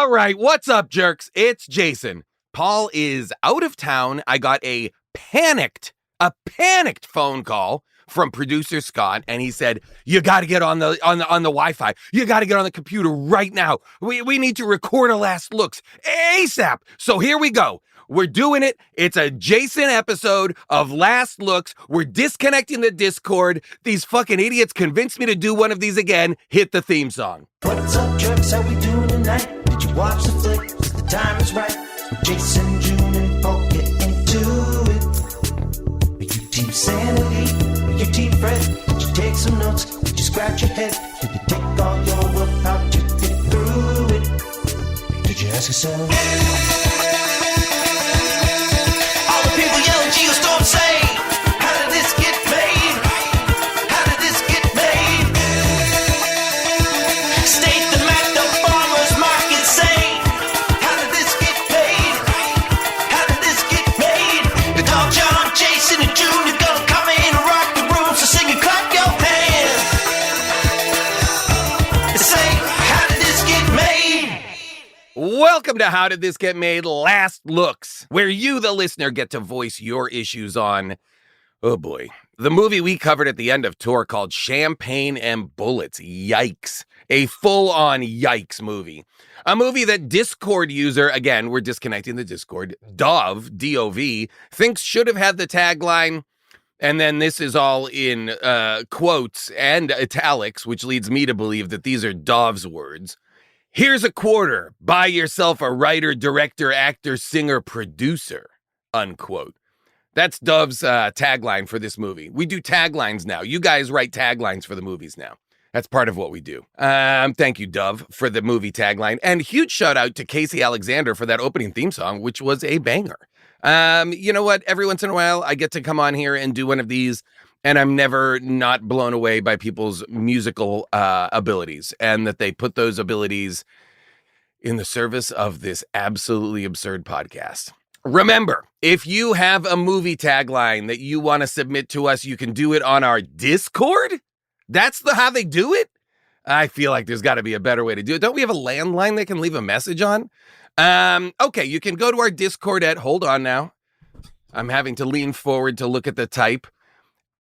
All right, what's up, jerks? It's Jason. Paul is out of town. I got a panicked phone call from producer Scott, and he said, "You got to get on the Wi-Fi. You got to get on the computer right now. We need to record a last looks ASAP." So here we go. We're doing it. It's a Jason episode of Last Looks. We're disconnecting the Discord. These fucking idiots convinced me to do one of these again. Hit the theme song. What's up, jerks? How we doing tonight? Did you watch the flick? The time is right. Jason, June, and Paul get into it. Are you team sanity? Are you team Fred? Did you take some notes? Did you scratch your head? Did you take all your work? How'd you get through it? Did you ask yourself? People yell Geostorm say, how did this get made? How did this get made? State the Mac, the farmer's market say, how did this get paid? How did this get made? The dog John, Jason, and June are gonna come in and rock the room, so sing and clap your hands. Say, how did this get made? Welcome to How Did This Get Made? Last Looks, where you, the listener, get to voice your issues on, oh boy, the movie we covered at the end of tour called Champagne and Bullets. Yikes. A full-on yikes movie. A movie that Discord user, again, we're disconnecting the Discord, Dove, D-O-V, thinks should have had the tagline, and then this is all in quotes and italics, which leads me to believe that these are Dove's words. "Here's a quarter. Buy yourself a writer, director, actor, singer, producer," unquote. That's Dove's tagline for this movie. We do taglines now. You guys write taglines for the movies now. That's part of what we do. Thank you, Dove, for the movie tagline. And huge shout out to Casey Alexander for that opening theme song, which was a banger. You know what? Every once in a while, I get to come on here and do one of these, and I'm never not blown away by people's musical abilities, and that they put those abilities in the service of this absolutely absurd podcast. Remember, if you have a movie tagline that you want to submit to us, you can do it on our Discord. That's how they do it? I feel like there's got to be a better way to do it. Don't we have a landline they can leave a message on? Okay, you can go to our Discord at, hold on now, I'm having to lean forward to look at the type,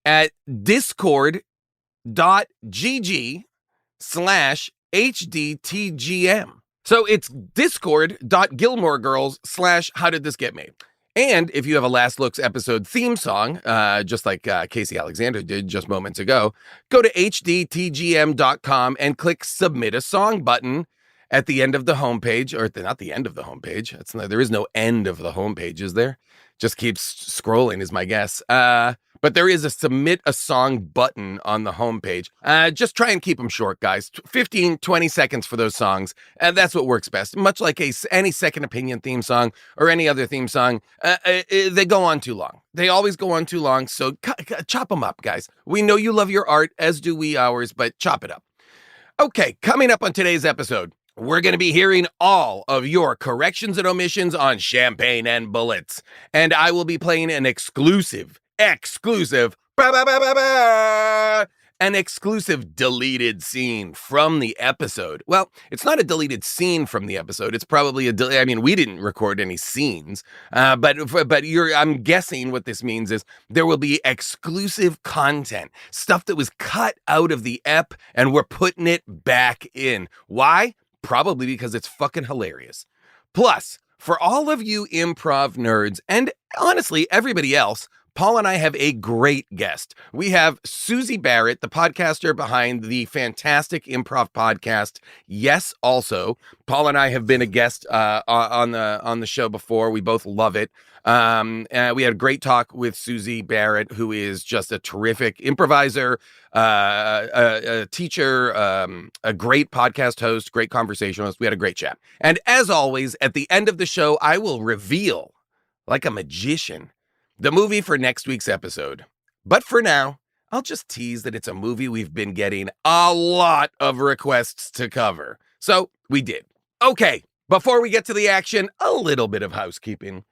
at discord.gg/HDTGM. So it's discord.gilmoregirls/howdidthisgetmade. And if you have a Last Looks episode theme song, just like Casey Alexander did just moments ago, go to hdtgm.com and click Submit a Song button at the end of the homepage, or not the end of the homepage. There is no end of the homepage, is there? Just keeps scrolling is my guess. But there is a Submit a Song button on the homepage. Just try and keep them short, guys. 15, 20 seconds for those songs. That's what works best. Much like any Second Opinion theme song or any other theme song, they go on too long. They always go on too long, so chop them up, guys. We know you love your art, as do we ours, but chop it up. Okay, coming up on today's episode, we're going to be hearing all of your corrections and omissions on Champagne and Bullets. And I will be playing an exclusive deleted scene from the episode. Well, it's not a deleted scene from the episode. It's probably we didn't record any scenes, but I'm guessing what this means is there will be exclusive content, stuff that was cut out of the ep, and we're putting it back in. Why? Probably because it's fucking hilarious. Plus, for all of you improv nerds, and honestly, everybody else, Paul and I have a great guest. We have Susie Barrett, the podcaster behind the fantastic improv podcast, Yes, Also. Paul and I have been a guest on the show before. We both love it. And we had a great talk with Susie Barrett, who is just a terrific improviser, a teacher, a great podcast host, great conversationalist. We had a great chat. And as always, at the end of the show, I will reveal, like a magician, the movie for next week's episode. But for now, I'll just tease that it's a movie we've been getting a lot of requests to cover. So we did. Okay, before we get to the action, a little bit of housekeeping.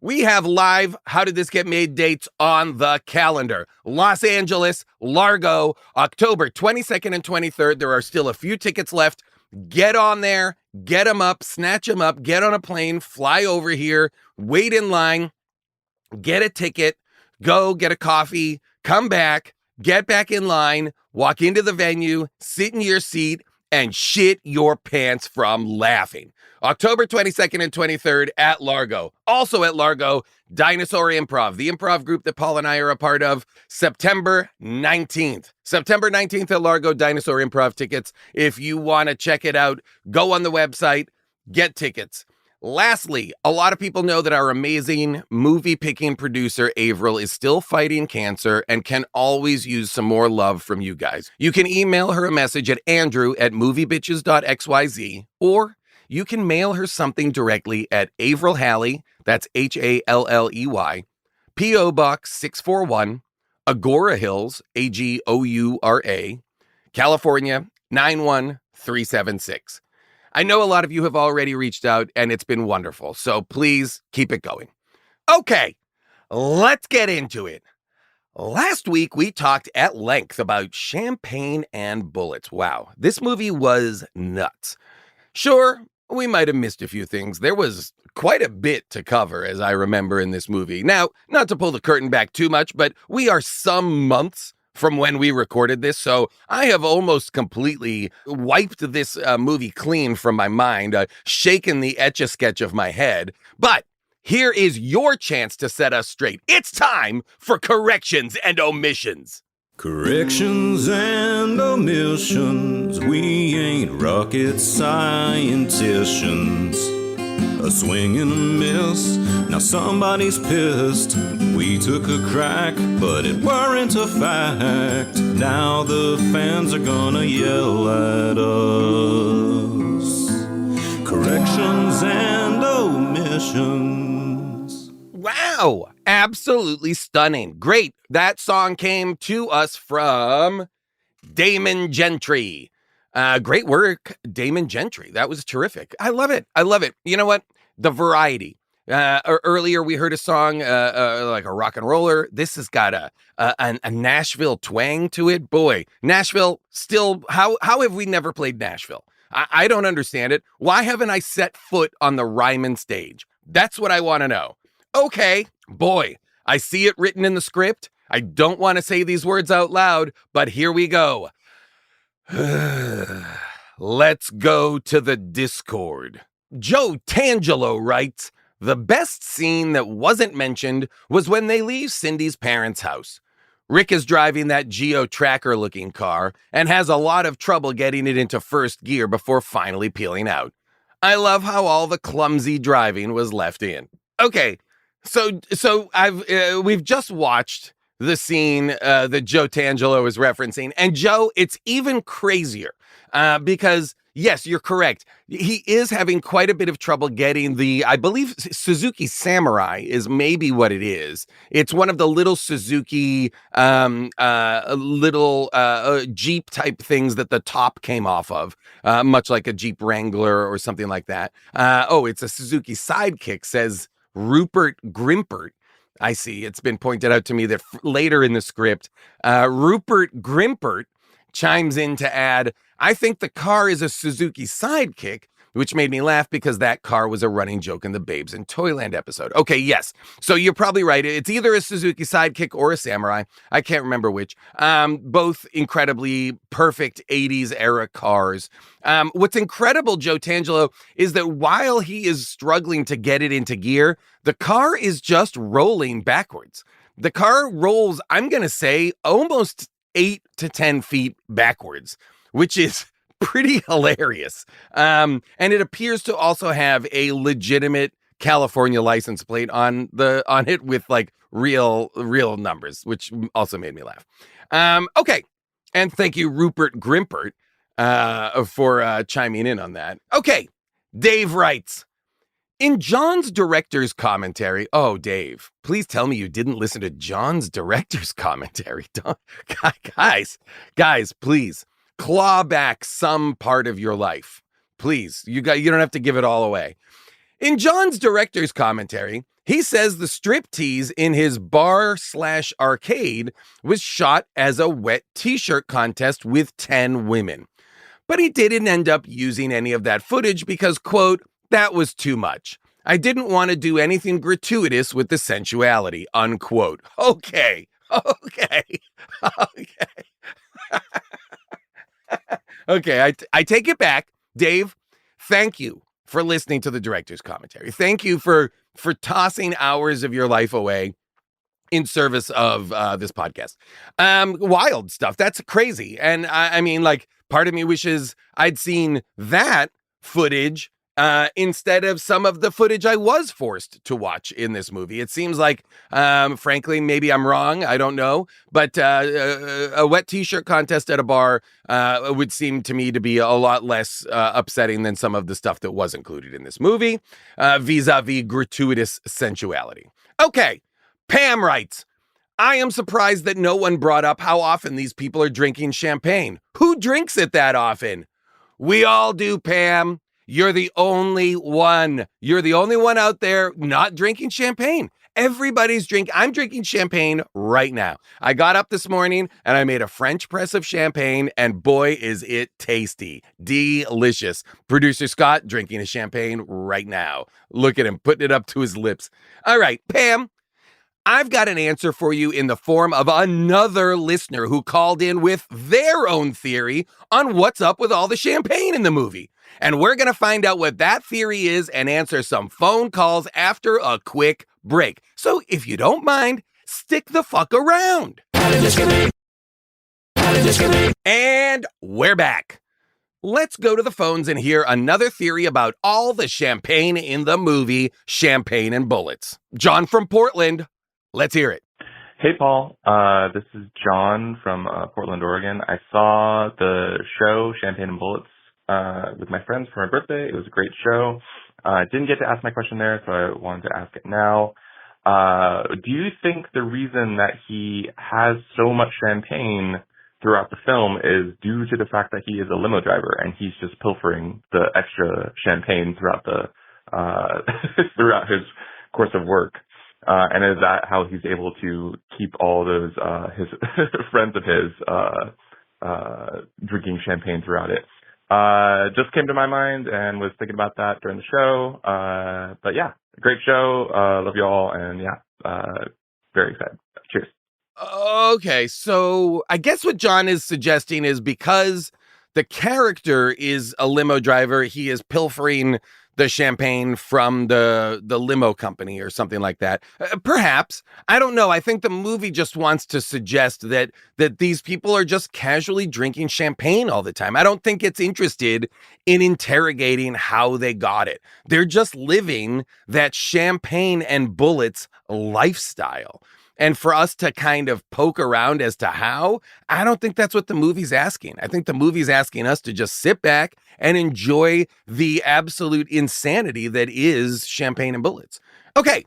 We have live How Did This Get Made dates on the calendar. Los Angeles, Largo, October 22nd and 23rd. There are still a few tickets left. Get on there, get them up, snatch them up, get on a plane, fly over here, wait in line, get a ticket, go get a coffee, come back, get back in line, walk into the venue, sit in your seat, and shit your pants from laughing. October 22nd and 23rd at Largo. Also at Largo, Dinosaur Improv, the improv group that Paul and I are a part of, September 19th. September 19th at Largo, Dinosaur Improv tickets. If you want to check it out, go on the website, get tickets. Lastly, a lot of people know that our amazing movie-picking producer, Avril, is still fighting cancer and can always use some more love from you guys. You can email her a message at andrew@moviebitches.xyz, or you can mail her something directly at Avril Halley, that's Halley, P.O. Box 641, Agora Hills, Agoura, California, 91376. I know a lot of you have already reached out, and it's been wonderful, so please keep it going. Okay, let's get into it. Last week, we talked at length about Champagne and Bullets. Wow, this movie was nuts. Sure, we might have missed a few things. There was quite a bit to cover, as I remember in this movie. Now, not to pull the curtain back too much, but we are some months from when we recorded this, so I have almost completely wiped this movie clean from my mind, shaken the Etch-a-Sketch of my head. But here is your chance to set us straight. It's time for corrections and omissions. Corrections and omissions, we ain't rocket scienticians. A swing and a miss, now somebody's pissed. We took a crack, but it weren't a fact. Now the fans are gonna yell at us. Corrections and omissions. Wow, absolutely stunning. Great. That song came to us from Damon Gentry. Great work, Damon Gentry. That was terrific. I love it. I love it. You know what? The variety. Earlier, we heard a song like a rock and roller. This has got a Nashville twang to it. Boy, Nashville still, how have we never played Nashville? I don't understand it. Why haven't I set foot on the Ryman stage? That's what I want to know. Okay, boy, I see it written in the script. I don't want to say these words out loud, but here we go. Let's go to the Discord. Joe Tangelo writes, the best scene that wasn't mentioned was when they leave Cindy's parents' house. Rick is driving that Geo Tracker looking car and has a lot of trouble getting it into first gear before finally peeling out. I love how all the clumsy driving was left in. Okay, so we've just watched the scene that Joe Tangelo is referencing. And Joe, it's even crazier because, yes, you're correct. He is having quite a bit of trouble getting I believe Suzuki Samurai is maybe what it is. It's one of the little Suzuki, Jeep type things that the top came off of, much like a Jeep Wrangler or something like that. It's a Suzuki Sidekick, says Rupert Grimpert. I see. It's been pointed out to me that later in the script, Rupert Grimpert chimes in to add, I think the car is a Suzuki Sidekick, which made me laugh because that car was a running joke in the Babes in Toyland episode. Okay, yes. So you're probably right. It's either a Suzuki Sidekick or a Samurai. I can't remember which. Both incredibly perfect 80s era cars. What's incredible, Joe Tangelo, is that while he is struggling to get it into gear, the car is just rolling backwards. The car rolls, I'm going to say, almost 8 to 10 feet backwards, which is pretty hilarious. And it appears to also have a legitimate California license plate on it with like real numbers, which also made me laugh. Okay. And thank you, Rupert Grimpert, for chiming in on that. Okay. Dave writes, in John's director's commentary, oh, Dave, please tell me you didn't listen to John's director's commentary. Guys, please. Claw back some part of your life. Please, you don't have to give it all away. In John's director's commentary, he says the striptease in his bar/arcade was shot as a wet t-shirt contest with 10 women. but he didn't end up using any of that footage because, quote, that was too much. I didn't want to do anything gratuitous with the sensuality, unquote. Okay. Okay, I take it back. Dave, thank you for listening to the director's commentary. Thank you for tossing hours of your life away in service of this podcast. Wild stuff. That's crazy. And I mean, like, part of me wishes I'd seen that footage instead of some of the footage I was forced to watch in this movie. It seems like, frankly, maybe I'm wrong. I don't know. But a wet t-shirt contest at a bar would seem to me to be a lot less upsetting than some of the stuff that was included in this movie, vis-a-vis gratuitous sensuality. Okay, Pam writes, I am surprised that no one brought up how often these people are drinking champagne. Who drinks it that often? We all do, Pam. You're the only one. You're the only one out there not drinking champagne. Everybody's I'm drinking champagne right now. I got up this morning and I made a French press of champagne, and boy, is it tasty. Delicious. Producer Scott drinking a champagne right now. Look at him putting it up to his lips. All right, Pam, I've got an answer for you in the form of another listener who called in with their own theory on what's up with all the champagne in the movie. And we're going to find out what that theory is and answer some phone calls after a quick break. So if you don't mind, stick the fuck around. And we're back. Let's go to the phones and hear another theory about all the champagne in the movie Champagne and Bullets. John from Portland. Let's hear it. Hey, Paul. This is John from Portland, Oregon. I saw the show Champagne and Bullets with my friends for my birthday. It was a great show. I didn't get to ask my question there, so I wanted to ask it now. Do you think the reason that he has so much champagne throughout the film is due to the fact that he is a limo driver and he's just pilfering the extra champagne throughout throughout his course of work? And is that how he's able to keep all those his friends of his drinking champagne throughout it? Just came to my mind and was thinking about that during the show. But yeah, great show. Love you all. And yeah, very excited. Cheers. Okay, so I guess what John is suggesting is because the character is a limo driver, he is pilfering the champagne from the limo company or something like that. Perhaps. I don't know. I think the movie just wants to suggest that these people are just casually drinking champagne all the time. I don't think it's interested in interrogating how they got it. They're just living that Champagne and Bullets lifestyle. And for us to kind of poke around as to how, I don't think that's what the movie's asking. I think the movie's asking us to just sit back and enjoy the absolute insanity that is Champagne and Bullets. Okay,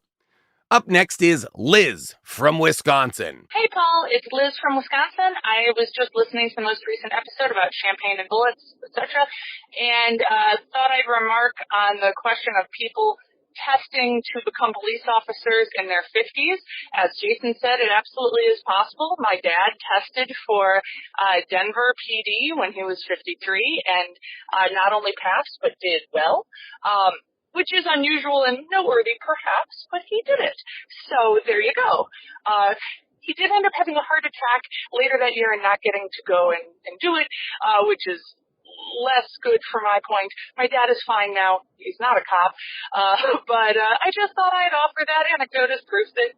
up next is Liz from Wisconsin. Hey, Paul, it's Liz from Wisconsin. I was just listening to the most recent episode about Champagne and Bullets, etc., and thought I'd remark on the question of people testing to become police officers in their 50s. As Jason said, it absolutely is possible. My dad tested for Denver PD when he was 53 and not only passed, but did well, which is unusual and noteworthy perhaps, but he did it. So there you go. He did end up having a heart attack later that year and not getting to go and do it, which is less good for my point. My dad is fine now. He's not a cop. But I just thought I'd offer that anecdote as proof that,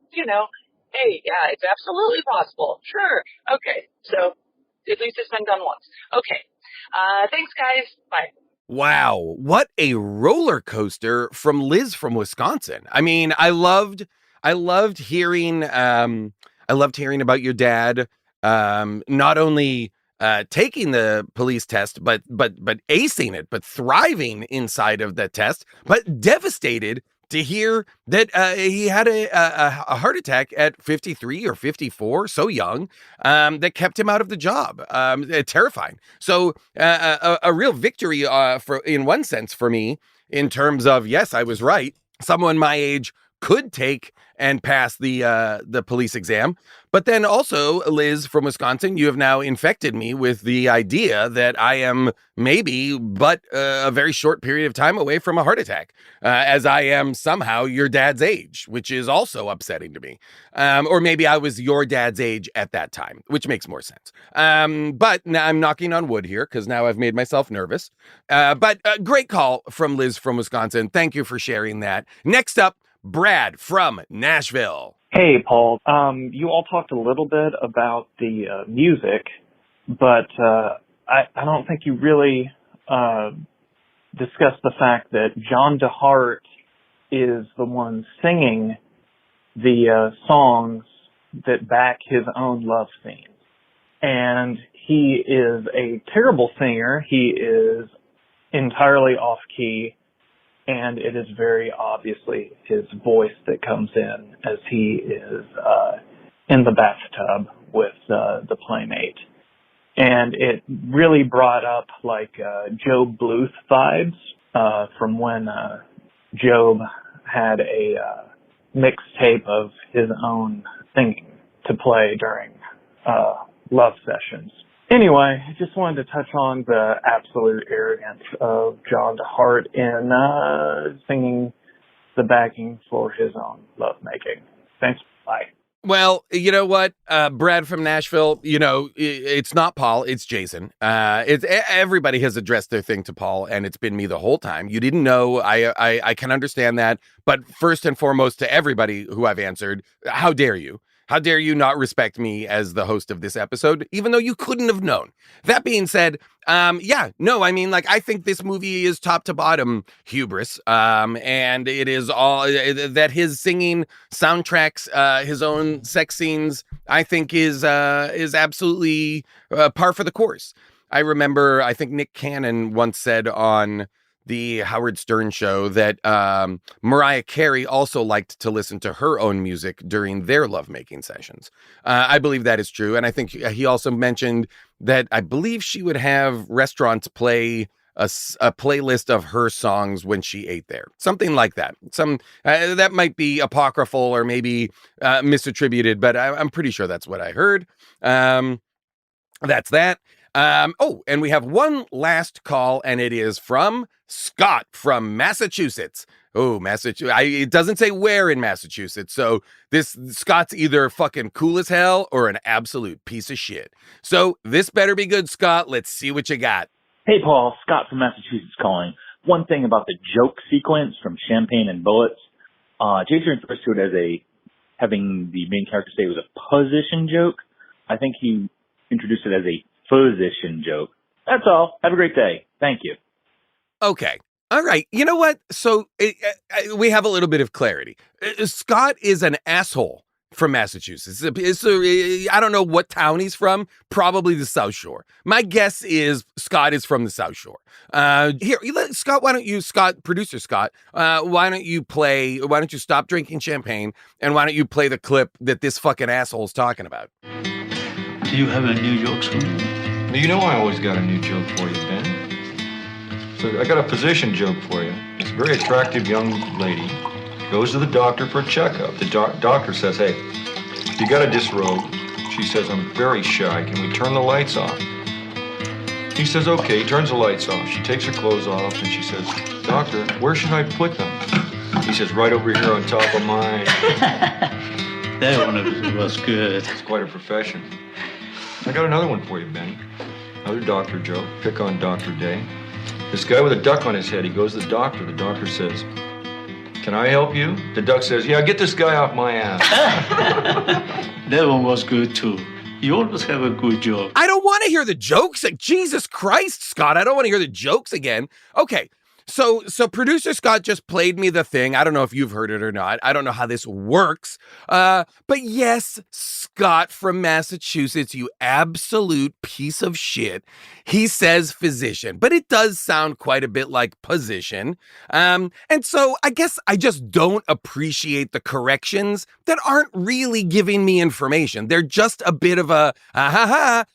hey, yeah, it's absolutely possible. Sure. Okay. So at least it's been done once. Okay. Thanks, guys. Bye. Wow. What a roller coaster from Liz from Wisconsin. I mean, I loved hearing about your dad, not only taking the police test, but acing it, but thriving inside of the test, but devastated to hear that he had a heart attack at 53 or 54, so young, that kept him out of the job. Terrifying. So a real victory in one sense for me in terms of, yes, I was right. Someone my age could take and pass the police exam. But then also, Liz from Wisconsin, you have now infected me with the idea that I am maybe but a very short period of time away from a heart attack, as I am somehow your dad's age, which is also upsetting to me. Or maybe I was your dad's age at that time, which makes more sense. But now I'm knocking on wood here because now I've made myself nervous. But great call from Liz from Wisconsin. Thank you for sharing that. Next up, Brad from Nashville. Hey, Paul. You all talked a little bit about the music, but I don't think you really discussed the fact that John DeHart is the one singing the songs that back his own love scenes. And he is a terrible singer. He is entirely off-key. And it is very obviously his voice that comes in as he is in the bathtub with the playmate. And it really brought up like Job Bluth vibes from when Job had a mixtape of his own singing to play during love sessions. Anyway, I just wanted to touch on the absolute arrogance of John DeHart in singing the backing for his own lovemaking. Thanks. Bye. Well, you know what, Brad from Nashville, it's not Paul, it's Jason. Everybody has addressed their thing to Paul, and it's been me the whole time. You didn't know, I can understand that. But first and foremost, to everybody who I've answered, how dare you? How dare you not respect me as the host of this episode, even though you couldn't have known? That being said, I think this movie is top to bottom hubris. And it is all that his singing soundtracks, his own sex scenes, I think is absolutely par for the course. I remember, I think Nick Cannon once said on the Howard Stern show that Mariah Carey also liked to listen to her own music during their lovemaking sessions. I believe that is true. And I think he also mentioned that I believe she would have restaurants play a playlist of her songs when she ate there. Something like that. That might be apocryphal or maybe misattributed, but I'm pretty sure that's what I heard. That's that. And we have one last call, and it is from Scott from Massachusetts. Oh, Massachusetts. It doesn't say where in Massachusetts. So this Scott's either fucking cool as hell or an absolute piece of shit. So this better be good, Scott. Let's see what you got. Hey, Paul. Scott from Massachusetts calling. One thing about the joke sequence from Champagne and Bullets. Jason refers to it as having the main character say it was a position joke. I think he introduced it as a position joke. That's all. Have a great day. Thank you. Okay. All right. You know what? So we have a little bit of clarity. Scott is an asshole from Massachusetts. I don't know what town he's from. Probably the South Shore. My guess is Scott is from the South Shore. Scott, producer Scott, why don't you stop drinking champagne and why don't you play the clip that this fucking asshole's talking about? Do you have any new jokes for me? You know I always got a new joke for you, Ben. So I got a position joke for you. This very attractive young lady goes to the doctor for a checkup. The doctor says, hey, you got to disrobe. She says, I'm very shy. Can we turn the lights off? He says, okay. He turns the lights off. She takes her clothes off and she says, doctor, where should I put them? He says, right over here on top of mine. That one was good. It's quite a profession. I got another one for you, Ben. Another doctor joke. Pick on Dr. Day. This guy with a duck on his head, he goes to the doctor. The doctor says, can I help you? The duck says, yeah, get this guy off my ass. That one was good, too. You always have a good joke. I don't want to hear the jokes. Like, Jesus Christ, Scott. I don't want to hear the jokes again. Okay. So producer Scott just played me the thing. I don't know if you've heard it or not. I don't know how this works. But yes, Scott from Massachusetts, you absolute piece of shit. He says physician, but it does sound quite a bit like position. And so I guess I just don't appreciate the corrections that aren't really giving me information. They're just a bit of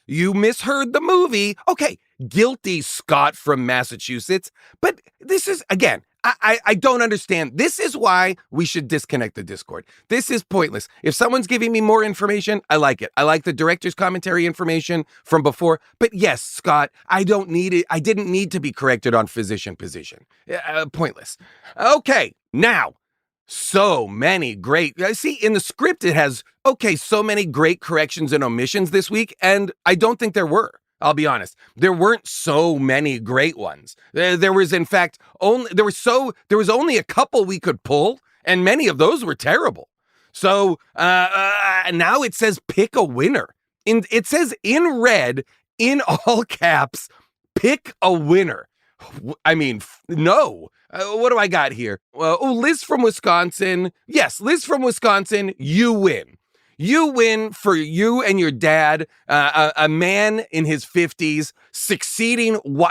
you misheard the movie. Okay. guilty Scott from Massachusetts. But this is, again, I don't understand. This is why we should disconnect the Discord. This is pointless. If someone's giving me more information, I like it. I like the director's commentary information from before. But yes, Scott, I don't need it. I didn't need to be corrected on physician position. Pointless. Okay, now, so many great, see, in the script it has, so many great corrections and omissions this week, and I don't think there were. I'll be honest. There weren't so many great ones. There was, in fact, there was only a couple we could pull, and many of those were terrible. So now it says pick a winner. It says in red, in all caps, pick a winner. I mean, no. What do I got here? Liz from Wisconsin. Yes, Liz from Wisconsin, you win. You win for you and your dad, a man in his 50s,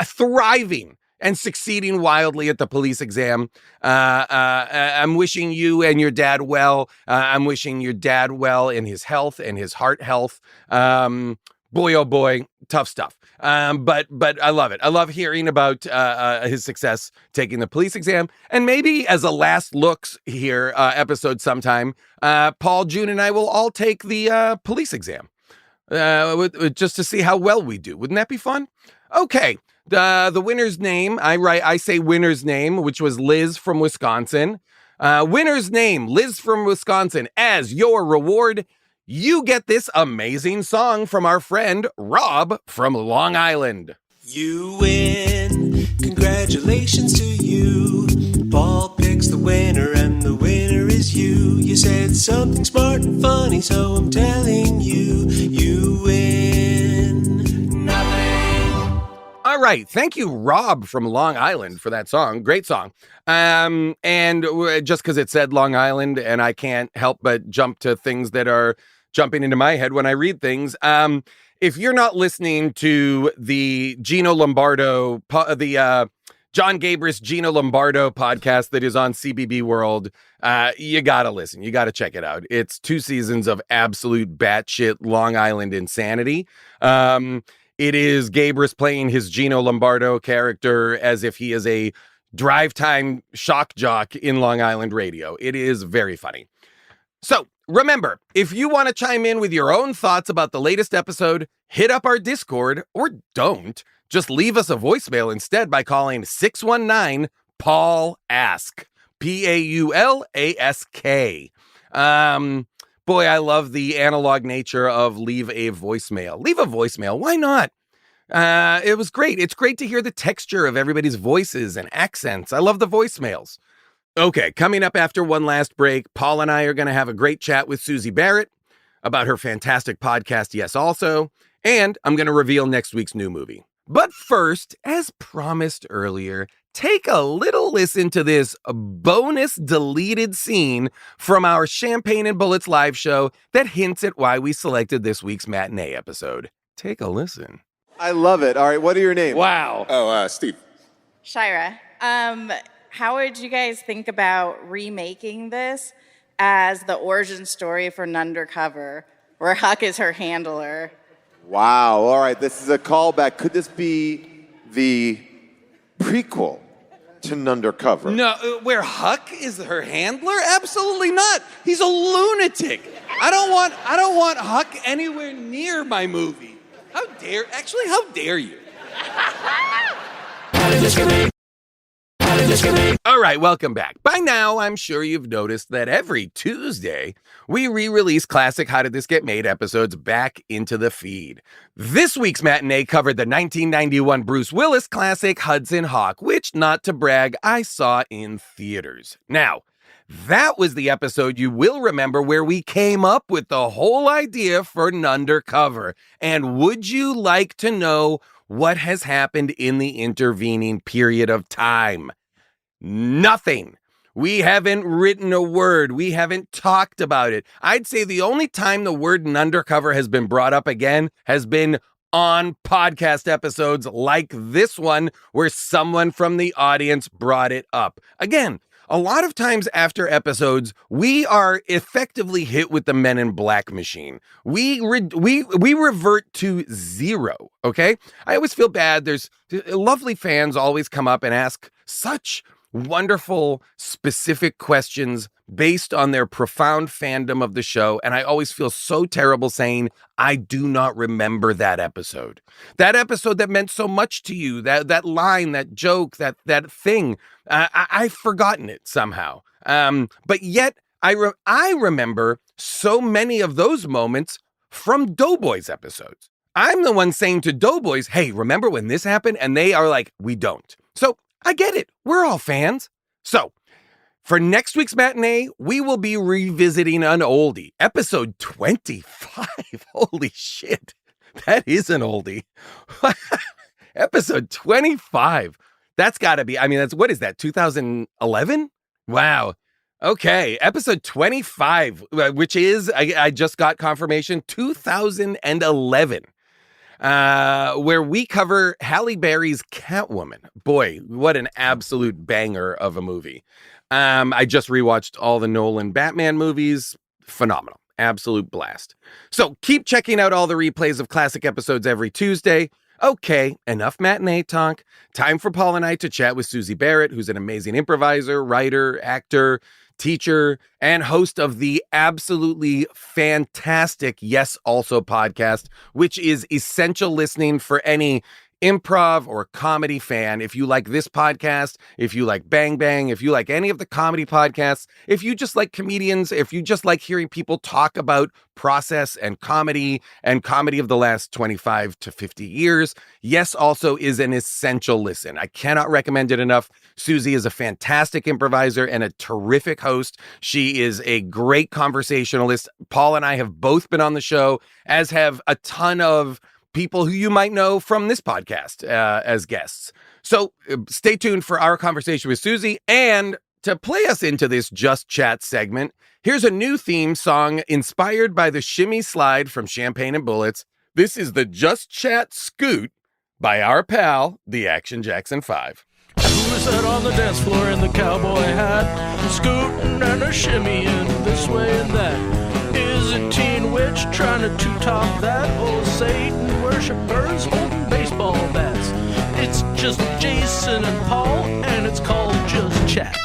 thriving and succeeding wildly at the police exam. I'm wishing you and your dad well. I'm wishing your dad well in his health and his heart health. Boy, oh boy, tough stuff. But I love it. I love hearing about his success taking the police exam. And maybe as a last looks here episode sometime, Paul, June, and I will all take the police exam just to see how well we do. Wouldn't that be fun? Okay. The winner's name, I say winner's name, which was Liz from Wisconsin. Winner's name, Liz from Wisconsin. As your reward, you get this amazing song from our friend Rob from Long Island. You win. Congratulations to you. Paul picks the winner, and the winner is you. You said something smart and funny, so I'm telling you, you win nothing. All right. Thank you, Rob from Long Island, for that song. Great song. And just because it said Long Island, and I can't help but jump to things that are jumping into my head when I read things. If you're not listening to the Gino Lombardo, John Gabris, Gino Lombardo podcast that is on CBB World, you got to listen. You got to check it out. It's 2 seasons of absolute batshit Long Island insanity. It is Gabris playing his Gino Lombardo character as if he is a drive time shock jock in Long Island radio. It is very funny. So remember, if you want to chime in with your own thoughts about the latest episode, hit up our Discord, or don't. Just leave us a voicemail instead by calling 619-PAUL-ASK. PAULASK. Boy, I love the analog nature of leave a voicemail. Leave a voicemail. Why not? It was great. It's great to hear the texture of everybody's voices and accents. I love the voicemails. Okay, coming up after one last break, Paul and I are going to have a great chat with Susie Barrett about her fantastic podcast, Yes Also, and I'm going to reveal next week's new movie. But first, as promised earlier, take a little listen to this bonus deleted scene from our Champagne and Bullets live show that hints at why we selected this week's matinee episode. Take a listen. I love it. All right, what are your names? Wow. Oh, Steve. Shira. How would you guys think about remaking this as the origin story for Nundercover, where Huck is her handler? Wow. All right, this is a callback. Could this be the prequel to Nundercover? No, where Huck is her handler? Absolutely not. He's a lunatic. I don't want Huck anywhere near my movie. How dare you? All right, welcome back. By now, I'm sure you've noticed that every Tuesday, we re-release classic How Did This Get Made episodes back into the feed. This week's matinee covered the 1991 Bruce Willis classic Hudson Hawk, which, not to brag, I saw in theaters. Now, that was the episode you will remember where we came up with the whole idea for Nundercover. And would you like to know what has happened in the intervening period of time? Nothing. We haven't written a word. We haven't talked about it. I'd say the only time the word Nundercover has been brought up again has been on podcast episodes like this one, where someone from the audience brought it up. Again, a lot of times after episodes, we are effectively hit with the Men in Black machine. We revert to zero, okay? I always feel bad. There's lovely fans always come up and ask such wonderful, specific questions based on their profound fandom of the show. And I always feel so terrible saying, I do not remember that episode. That episode that meant so much to you, that line, that joke, that thing. I've forgotten it somehow. But yet I remember so many of those moments from Doughboys episodes. I'm the one saying to Doughboys, hey, remember when this happened? And they are like, we don't. So I get it. We're all fans. So for next week's matinee, we will be revisiting an oldie, episode 25. Holy shit. That is an oldie. Episode 25. That's got to be, what is that, 2011? Wow. Okay, episode 25, which is, I just got confirmation, 2011. Where we cover Halle Berry's Catwoman. Boy, what an absolute banger of a movie. I just rewatched all the Nolan Batman movies. Phenomenal. Absolute blast. So keep checking out all the replays of classic episodes every Tuesday. Okay, enough matinee talk. Time for Paul and I to chat with Susie Barrett, who's an amazing improviser, writer, actor, teacher, and host of the absolutely fantastic Yes Also podcast, which is essential listening for any improv or comedy fan. If you like this podcast, if you like Bang Bang, if you like any of the comedy podcasts, if you just like comedians, if you just like hearing people talk about process and comedy of the last 25 to 50 years, Yes Also is an essential listen. I cannot recommend it enough. Susie is a fantastic improviser and a terrific host. She is a great conversationalist. Paul and I have both been on the show, as have a ton of people who you might know from this podcast as guests. So stay tuned for our conversation with Susie. And to play us into this Just Chat segment, here's a new theme song inspired by the shimmy slide from Champagne and Bullets. This is the Just Chat Scoot by our pal, the Action Jackson 5. Who is that on the dance floor in the cowboy hat? Scooting and a shimmy in this way and that. Is a teen witch trying to two-top that old Satan worshippers holding baseball bats? It's just Jason and Paul, and it's called Just Chat.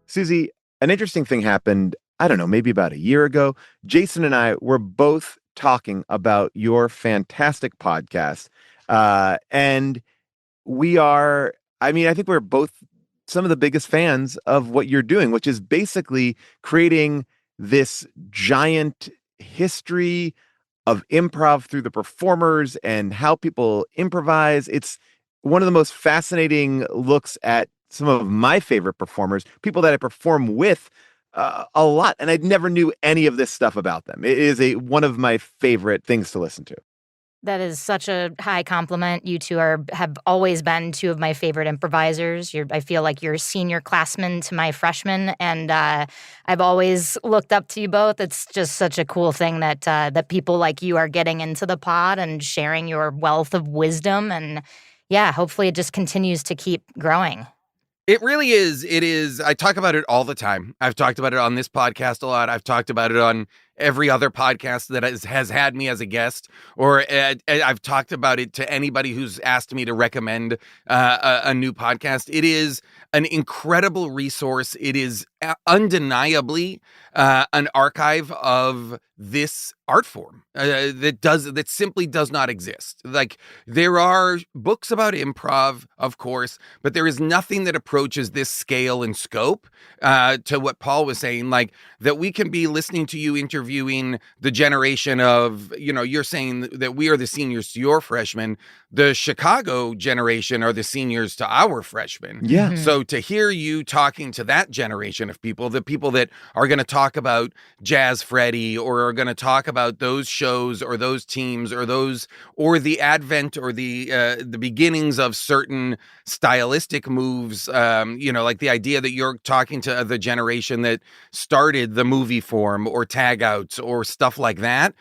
Susie, an interesting thing happened, I don't know, maybe about a year ago. Jason and I were both talking about your fantastic podcast. And we are, I think we're both some of the biggest fans of what you're doing, which is basically creating this giant history of improv through the performers and how people improvise. It's one of the most fascinating looks at some of my favorite performers, people that I perform with a lot. And I never knew any of this stuff about them. It is one of my favorite things to listen to. That is such a high compliment. You two have always been two of my favorite improvisers. I feel like you're senior classmen to my freshmen, and I've always looked up to you both. It's just such a cool thing that people like you are getting into the pod and sharing your wealth of wisdom. And yeah, hopefully it just continues to keep growing. It really is. It is. I talk about it all the time. I've talked about it on this podcast a lot. I've talked about it on every other podcast that has had me as a guest, or I've talked about it to anybody who's asked me to recommend a new podcast. It is an incredible resource. It is undeniably an archive of this art form that simply does not exist. Like, there are books about improv, of course, but there is nothing that approaches this scale and scope to what Paul was saying, like that we can be listening to you interviewing the generation of, you're saying that we are the seniors to your freshmen. The Chicago generation are the seniors to our freshmen. Yeah. So to hear you talking to that generation of people, the people that are going to talk about Jazz Freddy or are going to talk about about those shows or those teams or the advent or the beginnings of certain stylistic moves, like the idea that you're talking to the generation that started the movie form or tag outs or stuff like that.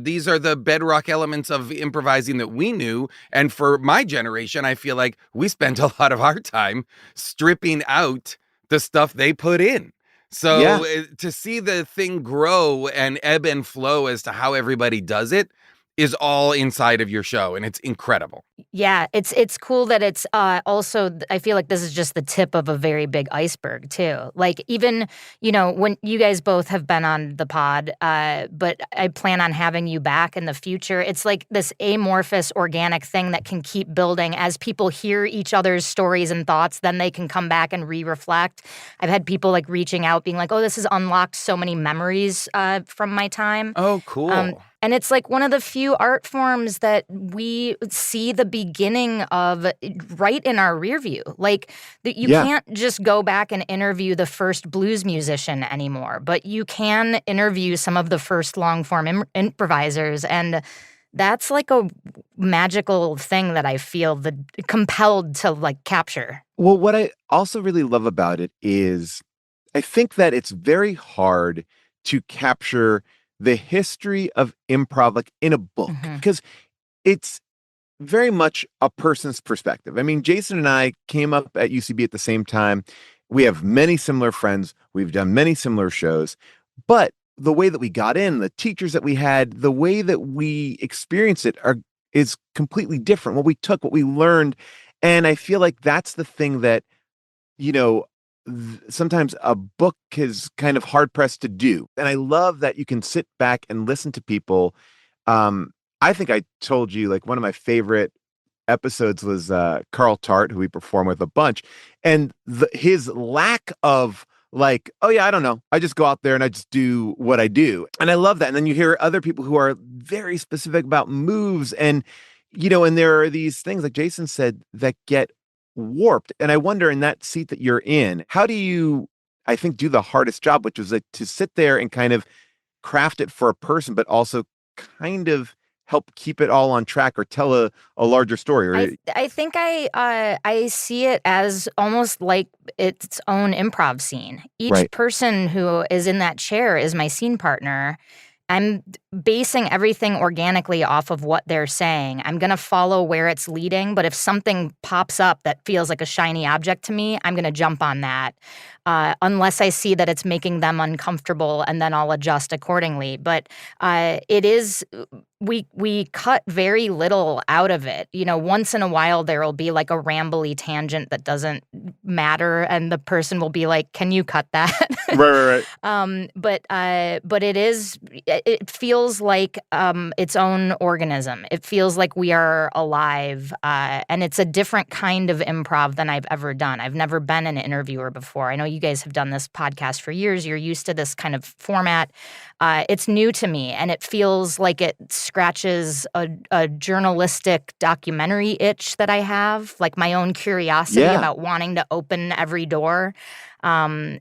These are the bedrock elements of improvising that we knew. And for my generation, I feel like we spent a lot of our time stripping out the stuff they put in. So to see the thing grow and ebb and flow as to how everybody does it is all inside of your show, and it's incredible. Yeah, it's cool that it's also, I feel like this is just the tip of a very big iceberg too. Like even, when you guys both have been on the pod, but I plan on having you back in the future. It's like this amorphous organic thing that can keep building as people hear each other's stories and thoughts, then they can come back and re-reflect. I've had people like reaching out being like, oh, this has unlocked so many memories from my time. Oh, cool. And it's like one of the few art forms that we see the beginning of right in our rear view. Like you can't just go back and interview the first blues musician anymore, but you can interview some of the first long form improvisers. And that's like a magical thing that I feel compelled to like capture. Well, what I also really love about it is I think that it's very hard to capture the history of improv like in a book because it's very much a person's perspective. I mean, Jason and I came up at UCB at the same time. We have many similar friends. We've done many similar shows, but the way that we got in, the teachers that we had, the way that we experienced it is completely different. What we took, what we learned. And I feel like that's the thing that, sometimes a book is kind of hard pressed to do. And I love that you can sit back and listen to people. I think I told you like one of my favorite episodes was Carl Tart, who we perform with a bunch. And his lack of like, oh yeah, I don't know. I just go out there and I just do what I do. And I love that. And then you hear other people who are very specific about moves and, and there are these things like Jason said that get warped. And I wonder in that seat that you're in, how do you, I think, do the hardest job, which is like to sit there and kind of craft it for a person, but also kind of help keep it all on track or tell a larger story? I think I see it as almost like its own improv scene. Each person who is in that chair is my scene partner. I'm basing everything organically off of what they're saying. I'm going to follow where it's leading, but if something pops up that feels like a shiny object to me, I'm going to jump on that, unless I see that it's making them uncomfortable, and then I'll adjust accordingly. But it is, we cut very little out of it. Once in a while there will be like a rambly tangent that doesn't matter, and the person will be like, "Can you cut that?" Right. But it feels like its own organism. It feels like we are alive, and it's a different kind of improv than I've ever done. I've never been an interviewer before. I know you guys have done this podcast for years. You're used to this kind of format. It's new to me, and it feels like it scratches a journalistic documentary itch that I have, like my own curiosity about wanting to open every door. And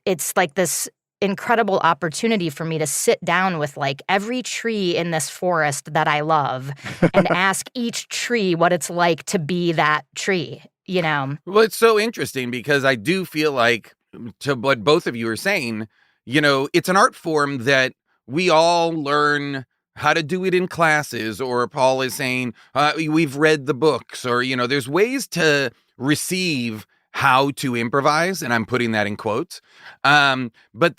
it's like this incredible opportunity for me to sit down with like every tree in this forest that I love and ask each tree what it's like to be that tree, Well, it's so interesting because I do feel like, to what both of you are saying, it's an art form that we all learn how to do it in classes, or Paul is saying, we've read the books, or, there's ways to receive how to improvise, and I'm putting that in quotes. But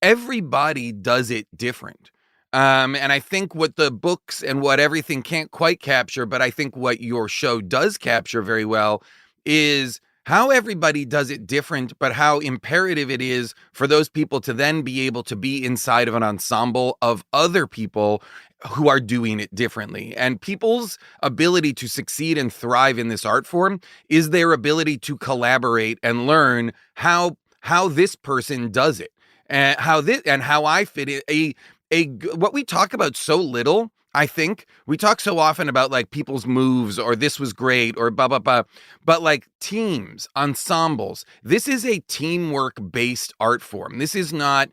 everybody does it different. And I think what the books and what everything can't quite capture, but I think what your show does capture very well is how everybody does it different, but how imperative it is for those people to then be able to be inside of an ensemble of other people who are doing it differently. And people's ability to succeed and thrive in this art form is their ability to collaborate and learn how this person does it, and how I fit in. What we talk about so little I think we talk so often about like people's moves or this was great or blah, blah, blah. But like teams, ensembles, this is a teamwork based art form. This is not,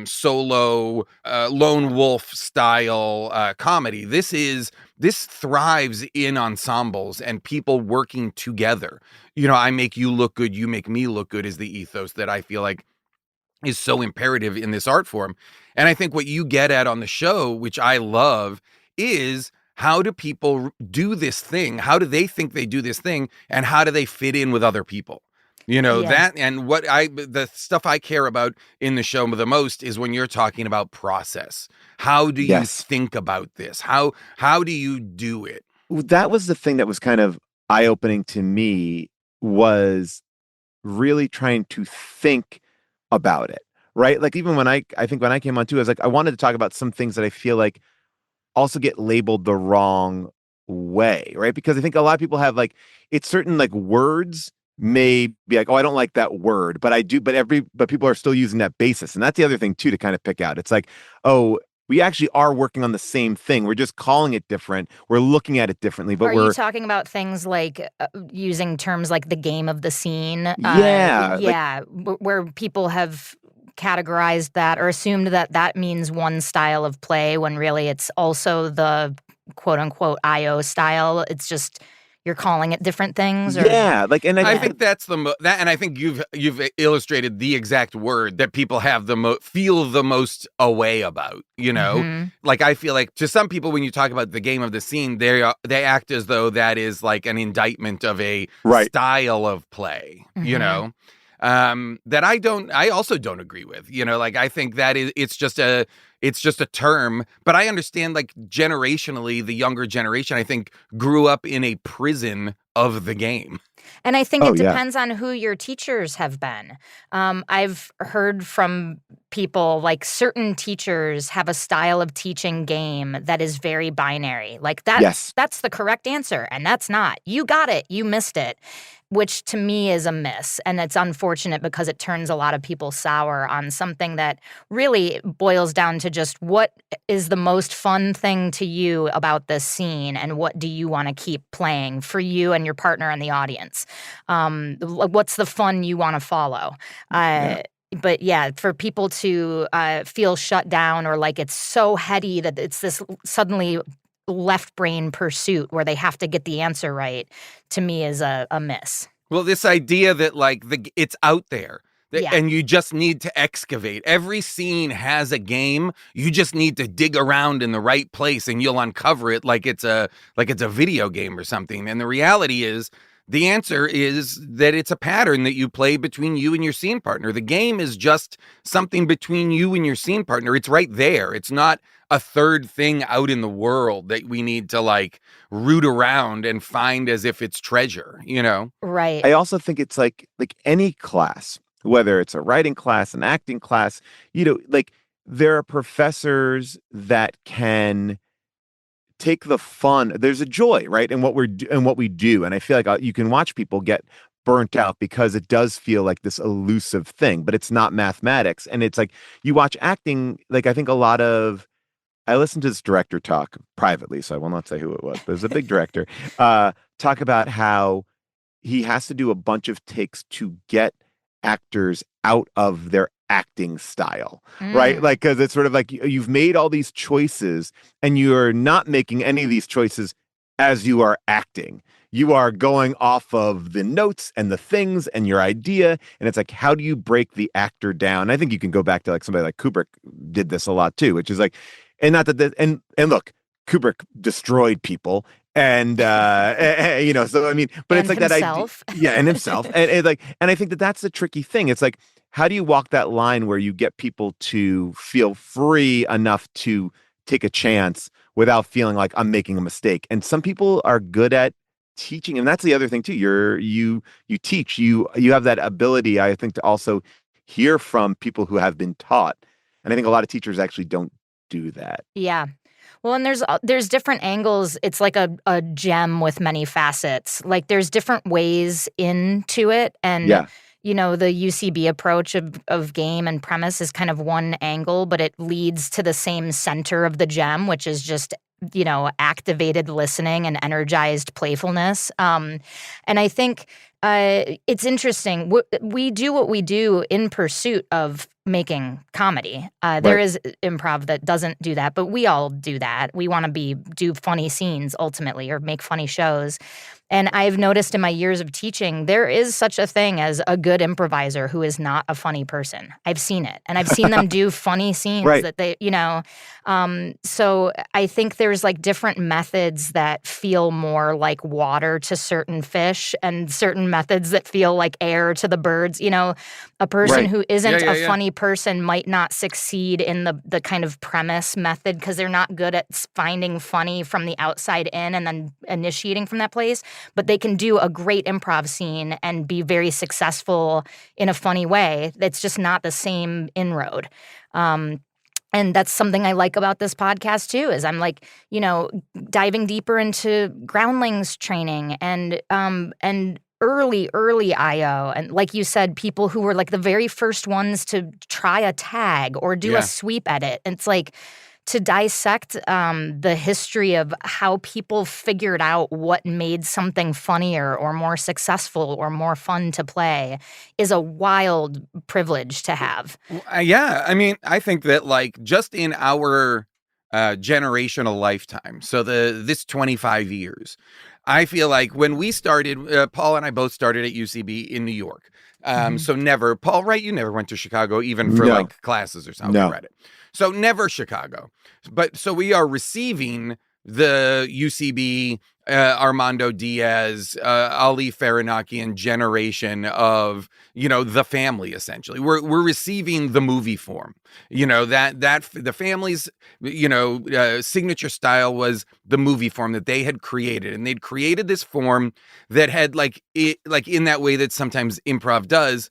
solo, lone wolf style comedy. This thrives in ensembles and people working together. I make you look good, you make me look good is the ethos that I feel like is so imperative in this art form. And I think what you get at on the show, which I love, is how do people do this thing? How do they think they do this thing? And how do they fit in with other people? That and the stuff I care about in the show the most is when you're talking about process. How do you think about this? How do you do it? That was the thing that was kind of eye-opening to me, was really trying to think about it, right? Like even when I think when I came on too, I was like, I wanted to talk about some things that I feel like also get labeled the wrong way, right? Because I think a lot of people have like, it's certain like words may be like, oh, I don't like that word, but I do, but people are still using that basis. And that's the other thing too, to kind of pick out. It's like, oh, we actually are working on the same thing. We're just calling it different. We're looking at it differently, but are you talking about things like using terms like the game of the scene? Where people have categorized that or assumed that means one style of play when really it's also the quote unquote IO style. It's just you're calling it different things. Or? Yeah, like, and I think that's and I think you've illustrated the exact word that people have feel the most away about. Like I feel like to some people when you talk about the game of the scene, they act as though that is like an indictment of a style of play. That I also don't agree with. Like I think that it's just a term, but I understand like generationally the younger generation I think grew up in a prison of the game. And I think it depends on who your teachers have been. I've heard from people like certain teachers have a style of teaching game that is very binary. Like that's the correct answer and that's not. You got it, you missed it. Which to me is a miss. And it's unfortunate because it turns a lot of people sour on something that really boils down to just what is the most fun thing to you about this scene and what do you want to keep playing for you and your partner and the audience. What's the fun you want to follow? But yeah, for people to feel shut down or like it's so heady that it's this suddenly left brain pursuit where they have to get the answer right, to me is a miss. Well, this idea that like it's out there and you just need to excavate. Every scene has a game. You just need to dig around in the right place and you'll uncover it like it's a video game or something. And the reality is the answer is that it's a pattern that you play between you and your scene partner. The game is just something between you and your scene partner. It's right there. It's not a third thing out in the world that we need to like root around and find as if it's treasure, Right. I also think it's like any class, whether it's a writing class, an acting class, like there are professors that can take the fun. There's a joy, right, in what we do, and I feel like you can watch people get burnt out because it does feel like this elusive thing, but it's not mathematics. And it's like you watch acting. Like I think I listened to this director talk privately, so I will not say who it was, but it was a big director talk about how he has to do a bunch of takes to get actors out of their acting style, right? Like, because it's sort of like you've made all these choices and you're not making any of these choices as you are acting. You are going off of the notes and the things and your idea. And it's like, how do you break the actor down? I think you can go back to like somebody like Kubrick did this a lot too, which is like, and not that, and look, Kubrick destroyed people. And, so I mean, but it's like himself. that idea. Yeah. And himself. And I think that's the tricky thing. It's like, how do you walk that line where you get people to feel free enough to take a chance without feeling like I'm making a mistake? And some people are good at teaching. And that's the other thing too. You teach, you have that ability, I think, to also hear from people who have been taught. And I think a lot of teachers actually don't do that. Yeah. Well, and there's different angles. It's like a gem with many facets. Like there's different ways into it. And the UCB approach of game and premise is kind of one angle, but it leads to the same center of the gem, which is just, activated listening and energized playfulness. And I think it's interesting. We do what we do in pursuit of making comedy. There is improv that doesn't do that, but we all do that. We want to do funny scenes ultimately, or make funny shows. And I've noticed in my years of teaching, there is such a thing as a good improviser who is not a funny person. I've seen it. And I've seen them do funny scenes that they, so I think there's like different methods that feel more like water to certain fish and certain methods that feel like air to the birds. A person who isn't a funny person might not succeed in the kind of premise method because they're not good at finding funny from the outside in and then initiating from that place. But they can do a great improv scene and be very successful in a funny way. That's just not the same inroad. And that's something I like about this podcast too, is I'm like, diving deeper into groundlings training and early IO. And like you said, people who were like the very first ones to try a tag or do a sweep edit. And it's like, to dissect the history of how people figured out what made something funnier or more successful or more fun to play is a wild privilege to have. I mean, I think that like just in our generational lifetime, so this 25 years, I feel like when we started, Paul and I both started at UCB in New York. So never, Paul, right? You never went to Chicago even for like classes or something. No. Read it. So never Chicago. But so we are receiving the UCB, Armando Diaz, Ali Faranakian generation of, the family, essentially. We're receiving the movie form. That the family's, signature style was the movie form that they had created. And they'd created this form that had like in that way that sometimes improv does,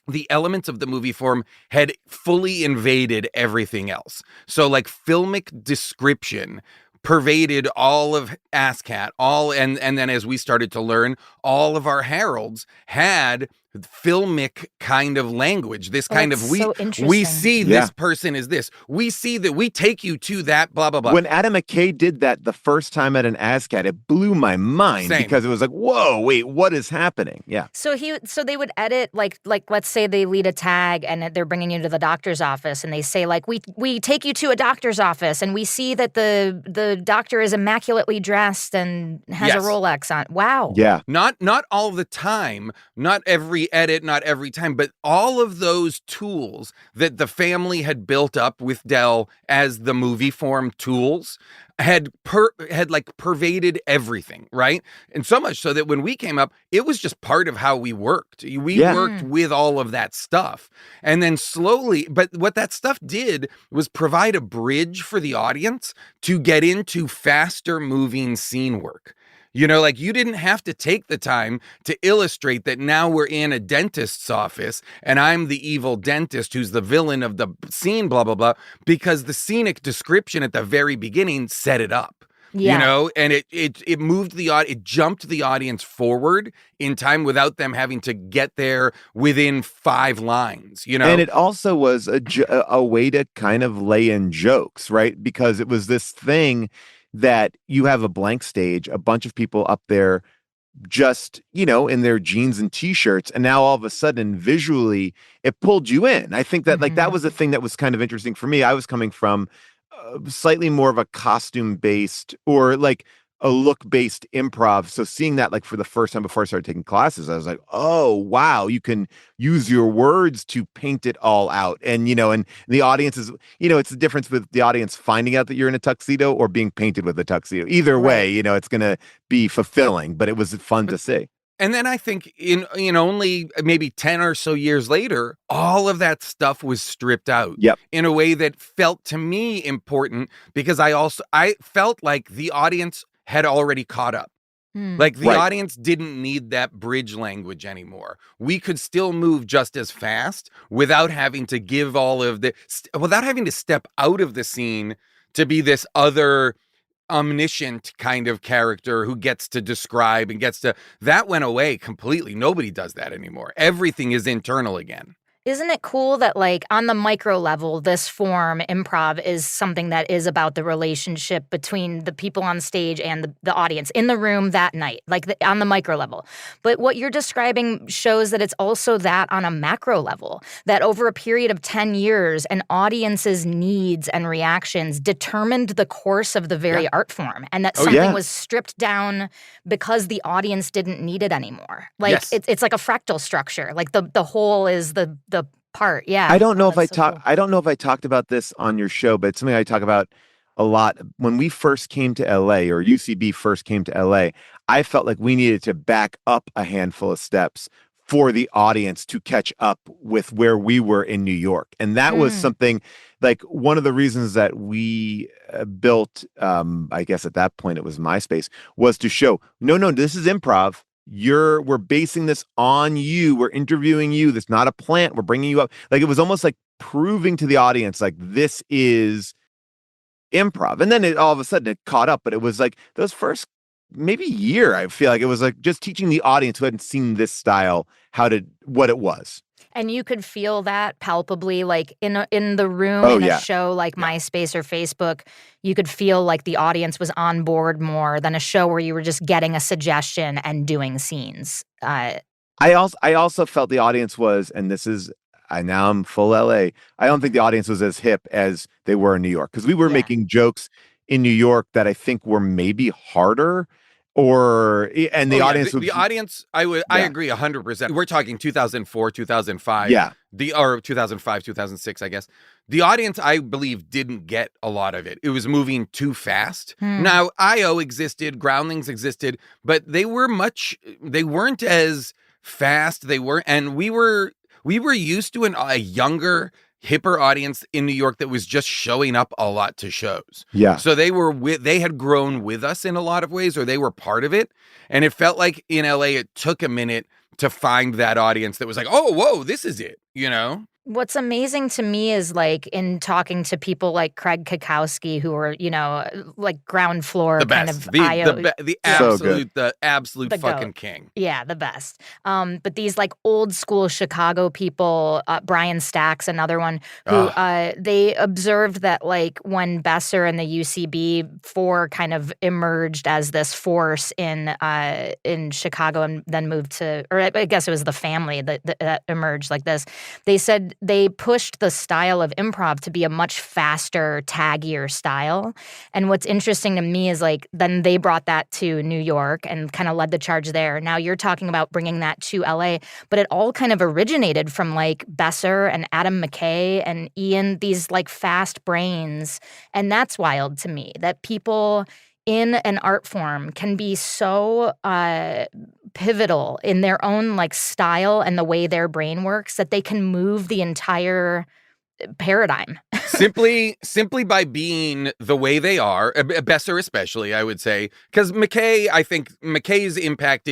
the elements of the movie form had fully invaded everything else. So like filmic description pervaded all of ASCAT, and then as we started to learn, all of our heralds had filmic kind of language. This kind of we see this person is this. We see that we take you to that blah blah blah. When Adam McKay did that the first time at an ASCAT, it blew my mind because it was like, whoa, wait, what is happening? Yeah. So they would edit like let's say they lead a tag and they're bringing you to the doctor's office and they say like we take you to a doctor's office and we see that the doctor is immaculately dressed and has a Rolex on. Wow. Yeah. Not all the time, not every edit, not every time, but all of those tools that the family had built up with Dell as the movie form tools had pervaded everything, right? And so much so that when we came up, it was just part of how we worked. We worked with all of that stuff. And then slowly, but what that stuff did was provide a bridge for the audience to get into faster moving scene work. Like you didn't have to take the time to illustrate that now we're in a dentist's office and I'm the evil dentist who's the villain of the scene, blah, blah, blah, because the scenic description at the very beginning set it up. Yeah. And it moved it jumped the audience forward in time without them having to get there within 5 lines, And it also was a way to kind of lay in jokes, right? Because it was this thing that you have a blank stage, a bunch of people up there just, in their jeans and t-shirts. And now all of a sudden, visually, it pulled you in. I think that that was a thing that was kind of interesting for me. I was coming from slightly more of a costume-based or like a look-based improv. So seeing that like for the first time before I started taking classes, I was like, oh, wow, you can use your words to paint it all out. And, and the audience is, it's the difference with the audience finding out that you're in a tuxedo or being painted with a tuxedo. Either way, it's going to be fulfilling, but it was fun to see. And then I think in only maybe 10 or so years later, all of that stuff was stripped out in a way that felt to me important because I felt like the audience had already caught up. Like the audience didn't need that bridge language anymore. We could still move just as fast without having to give without having to step out of the scene to be this other omniscient kind of character who gets to describe and that went away completely. Nobody does that anymore. Everything is internal again. Isn't it cool that, like, on the micro level, this form, improv, is something that is about the relationship between the people on stage and the audience in the room that night, like on the micro level. But what you're describing shows that it's also that on a macro level, that over a period of 10 years, an audience's needs and reactions determined the course of the very art form, and that something was stripped down because the audience didn't need it anymore. Like, it's like a fractal structure. Like, the whole is the part. Yeah. I don't know if I don't know if I talked about this on your show, but it's something I talk about a lot. When we first came to LA, or UCB first came to LA, I felt like we needed to back up a handful of steps for the audience to catch up with where we were in New York. And that was something, like, one of the reasons that we built, I guess at that point it was MySpace, was to show, no, this is improv. We're basing this on you. We're interviewing you. This is not a plant. We're bringing you up. Like, it was almost like proving to the audience, like, this is improv. And then all of a sudden it caught up. But it was like those first maybe year, I feel like it was like just teaching the audience who hadn't seen this style what it was. And you could feel that palpably, like in the room in a show like MySpace or Facebook. You could feel like the audience was on board more than a show where you were just getting a suggestion and doing scenes. I also felt the audience was, and this is, now I'm full LA. I don't think the audience was as hip as they were in New York, because we were making jokes in New York that I think were maybe harder. And the audience would... The audience, I agree 100%. We're talking 2004, 2005. Yeah. Or 2005, 2006, I guess. The audience, I believe, didn't get a lot of it. It was moving too fast. Now, IO existed, Groundlings existed, but they weren't as fast. And we were used to a younger, hipper audience in New York that was just showing up a lot to shows. Yeah. So they had grown with us in a lot of ways, or they were part of it. And it felt like in LA, it took a minute to find that audience that was like, oh, whoa, this is it, you know? What's amazing to me is, like, in talking to people like Craig Kakowski, who are, like ground floor kind of IO. The absolute fucking king. Yeah, the best. But these, like, old school Chicago people, Brian Stack's another one, who they observed that, like, when Besser and the UCB4 kind of emerged as this force in Chicago and then moved to, or I guess it was the family that emerged like this, they said they pushed the style of improv to be a much faster, taggier style. And what's interesting to me is, like, then they brought that to New York and kind of led the charge there. Now you're talking about bringing that to LA, but it all kind of originated from, like, Besser and Adam McKay and Ian, these, like, fast brains. And that's wild to me, that people in an art form can be so pivotal in their own, like, style and the way their brain works that they can move the entire paradigm. simply by being the way they are, Besser especially, I would say, because I think McKay's impact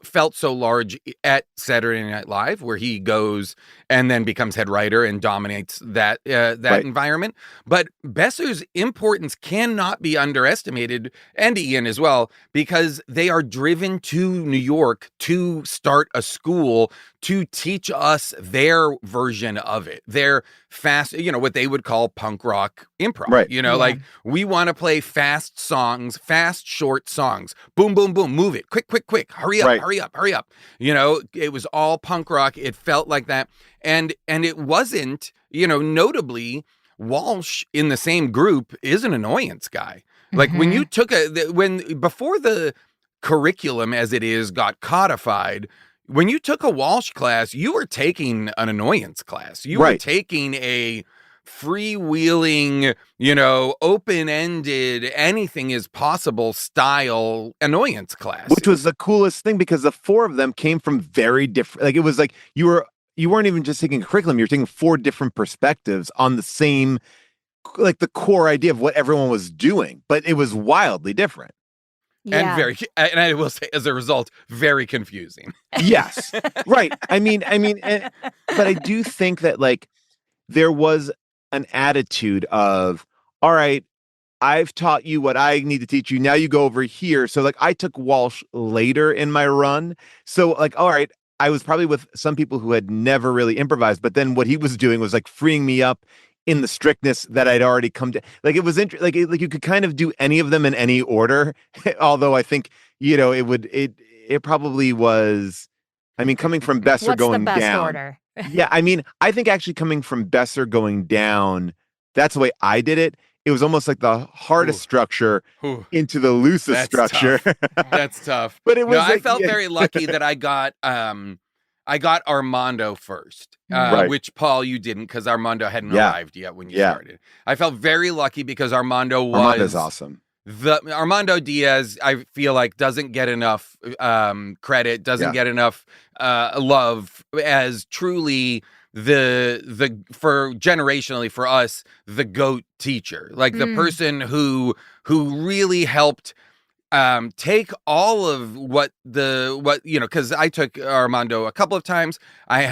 felt so large at Saturday Night Live, where he goes and then becomes head writer and dominates that environment. But Besser's importance cannot be underestimated, and Ian as well, because they are driven to New York to start a school to teach us their version of it. Their fast, what they would call punk rock improv. Right. Like, we want to play fast songs, fast, short songs. Boom, boom, boom, move it. Quick, quick, quick. Hurry up, hurry up, hurry up. It was all punk rock. It felt like that. And it wasn't, notably, Walsh in the same group is an annoyance guy. Like, when you took before the curriculum as it is got codified, when you took a Walsh class, you were taking an annoyance class. You were taking a freewheeling, open-ended, anything is possible style annoyance class. Which was the coolest thing, because the four of them came from very different, like, it was like you weren't even just taking a curriculum, you were taking four different perspectives on the same, like, the core idea of what everyone was doing, but it was wildly different. Yeah. And I will say, as a result, very confusing. Yes. Right. I mean, but I do think that, like, there was an attitude of, all right, I've taught you what I need to teach you. Now you go over here. So like I took Walsh later in my run. So like, all right, I was probably with some people who had never really improvised, but then what he was doing was like freeing me up in the strictness that I'd already come to. Like it was like you could kind of do any of them in any order. Although I think, it probably was, I mean, coming from Besser What's going the best down. order? Yeah, I mean, I think actually coming from Besser going down, that's the way I did it. It was almost like the hardest structure into the loosest structure. That's tough. But it was I felt very lucky that I got Armando first, Right. which Paul you didn't because Armando hadn't Yeah. arrived yet when you started. I felt very lucky because Armando's awesome. Armando Diaz, I feel like doesn't get enough credit, doesn't get enough love as truly for generationally for us the GOAT teacher, like the person who really helped take all of what because I took Armando a couple of times.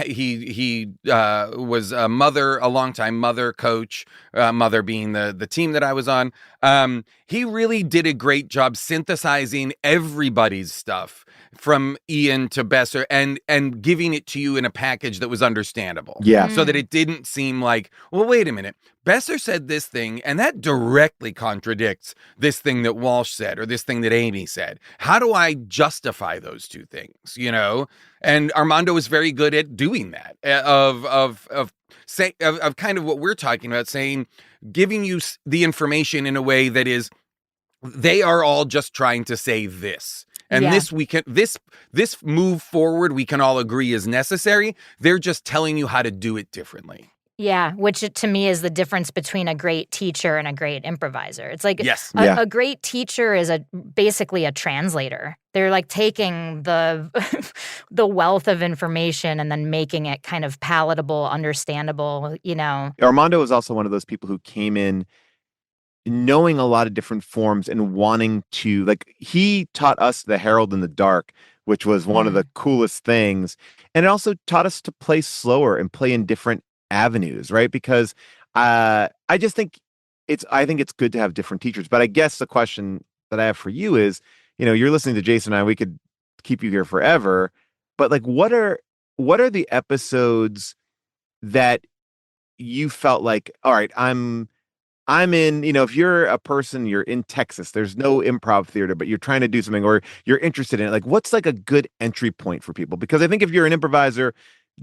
He was a longtime mother coach, mother being the team that I was on. He really did a great job synthesizing everybody's stuff from Ian to Besser and giving it to you in a package that was understandable. Yeah. So that it didn't seem like, well, wait a minute. Besser said this thing, and that directly contradicts this thing that Walsh said or this thing that Amy said. How do I justify those two things? And Armando was very good at doing that, of kind of what we're talking about, giving you the information in a way that is, they are all just trying to say this. And this move forward, we can all agree is necessary. They're just telling you how to do it differently. Yeah, which to me is the difference between a great teacher and a great improviser. It's like a great teacher is basically a translator. They're like taking the the wealth of information and then making it kind of palatable, understandable, Armando was also one of those people who came in knowing a lot of different forms and wanting to, like, he taught us the Herald in the Dark, which was one of the coolest things. And it also taught us to play slower and play in different avenues, right? Because I just think I think it's good to have different teachers. But I guess the question that I have for you is, you're listening to Jason and I, we could keep you here forever, but like, what are the episodes that you felt like, all right, I'm in, if you're a person, you're in Texas, there's no improv theater, but you're trying to do something or you're interested in it. Like, what's like a good entry point for people? Because I think if you're an improviser,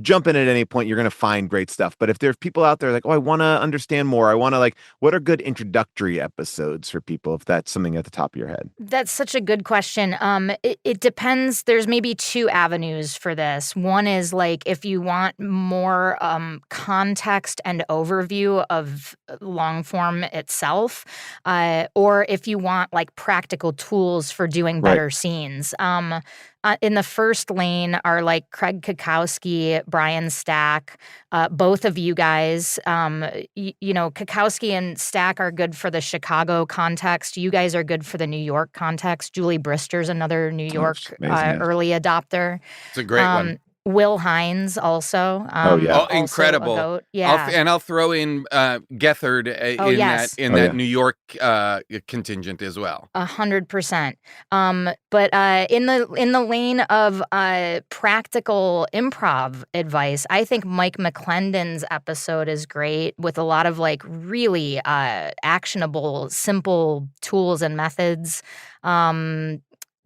jump in at any point, you're going to find great stuff. But if there's people out there like, oh, I want to understand more, I want to what are good introductory episodes for people, if that's something at the top of your head? That's such a good question. It depends. There's maybe two avenues for this. One is like if you want more context and overview of long form itself, or if you want like practical tools for doing better scenes. In the first lane are like Craig Kukowski, Brian Stack, both of you guys. Kukowski and Stack are good for the Chicago context. You guys are good for the New York context. Julie Brister's another New York early adopter. It's a great one. Will Hines also. Incredible. Also yeah. I'll throw in Gethard in that New York contingent as well. 100%. But in the lane of practical improv advice, I think Mike McClendon's episode is great with a lot of like really actionable, simple tools and methods.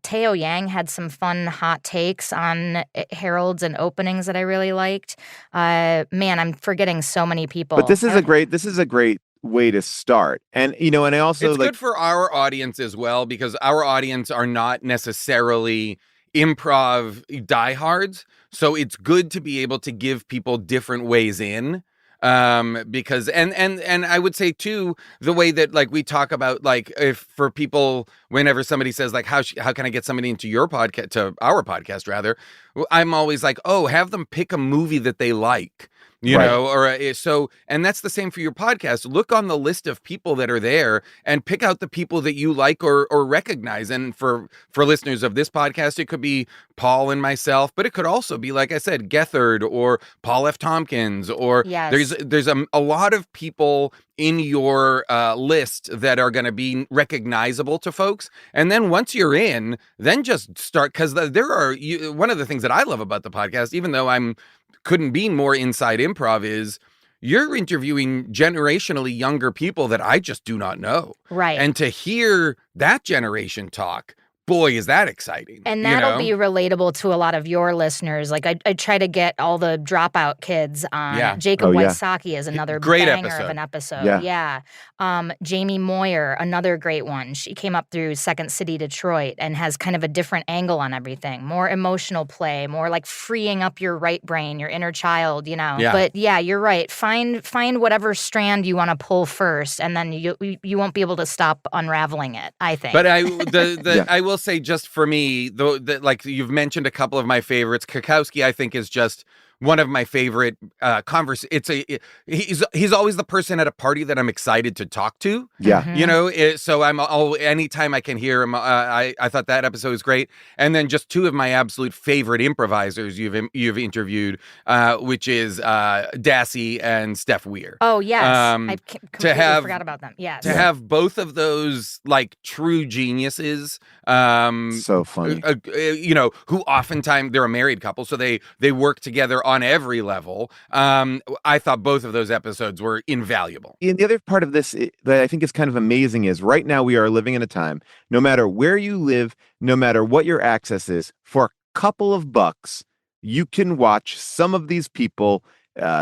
Teo Yang had some fun hot takes on heralds and openings that I really liked. Man, I'm forgetting so many people. But this is a great way to start. And and I also it's good for our audience as well, because our audience are not necessarily improv diehards. So it's good to be able to give people different ways in. Because and I would say too, the way that like we talk about, like, if for people, whenever somebody says like, how can I get somebody into your podcast, to our podcast rather, I'm always like, oh, have them pick a movie that they like. You Right. know, or so, and that's the same for your podcast. Look on the list of people that are there and pick out the people that you like or recognize. And for listeners of this podcast, it could be Paul and myself, but it could also be, like I said, Gethard or Paul F. Tompkins, or Yes. there's a lot of people in your list that are going to be recognizable to folks. And then once you're in, then just start, because one of the things that I love about the podcast, even though couldn't be more inside improv, is you're interviewing generationally younger people that I just do not know. Right. And to hear that generation talk, boy, is that exciting. And that'll be relatable to a lot of your listeners. Like I try to get all the dropout kids on. Yeah. Jacob Oh, yeah. Wysocki is another Great banger episode. of an episode. Yeah. Jamie Moyer, another great one. She came up through Second City Detroit and has kind of a different angle on everything. More emotional play, more like freeing up your right brain, your inner child, you know. Yeah. But yeah, you're right. Find whatever strand you want to pull first, and then you won't be able to stop unraveling it, I think. But I will say, just for me, though, like you've mentioned a couple of my favorites. Kukowski, I think, is just one of my favorite he's always the person at a party that I'm excited to talk to. Yeah. Mhm. You know, so anytime I can hear him, I thought that episode was great. And then just two of my absolute favorite improvisers you've interviewed, which is Dassey and Steph Weir. Oh yes, I completely forgot about them. Yes, To have both of those like true geniuses, So funny. you know, who oftentimes they're a married couple, so they work together on every level. I thought both of those episodes were invaluable. And the other part of this that I think is kind of amazing is right now we are living in a time, no matter where you live, no matter what your access is, for a couple of bucks, you can watch some of these people,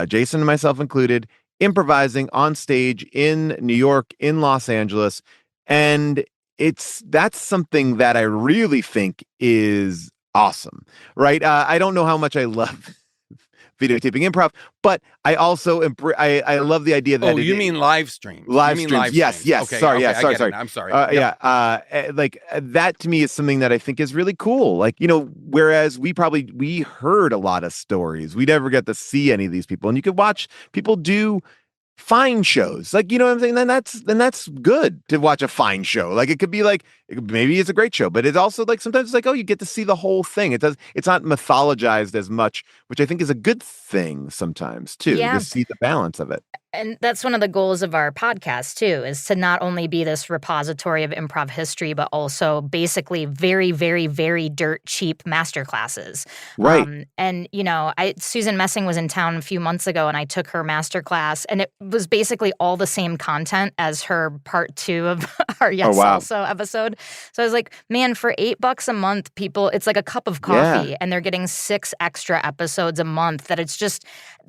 Jason and myself included, improvising on stage in New York, in Los Angeles. And that's something that I really think is awesome, right? I don't know how much I love videotaping improv, but I also I love the idea that you mean live streams? Live You mean streams. live Yes, streams. yes. Okay, Sorry, okay, yeah, I sorry, get sorry. it. I'm sorry. Yep. Yeah. That to me is something that I think is really cool. Like, you know, whereas we heard a lot of stories, we never get to see any of these people, and you could watch people do fine shows, like, you know what I'm saying? Then that's good to watch a fine show. Like, it could be like, maybe it's a great show, but it's also like sometimes it's like, oh, you get to see the whole thing. It's not mythologized as much, which I think is a good thing sometimes too, to see the balance of it. And that's one of the goals of our podcast, too, is to not only be this repository of improv history, but also basically very, very, very dirt cheap masterclasses. Right. And, you know, Susan Messing was in town a few months ago, and I took her masterclass, and it was basically all the same content as her part 2 of our Yes Also episode. So I was like, man, for $8 a month, people, it's like a cup of coffee, and they're getting 6 extra episodes a month. That it's just,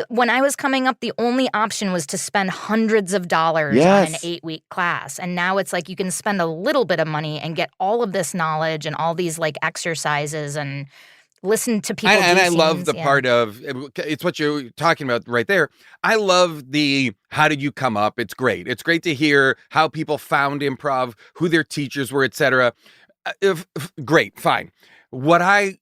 when I was coming up, the only option was to spend hundreds of dollars on an 8-week class. And now it's like you can spend a little bit of money and get all of this knowledge and all these like exercises and listen to people. And do I love scenes, the part of, it's what you're talking about right there. I love how did you come up? It's great. It's great to hear how people found improv, who their teachers were, etc. Great, fine. What I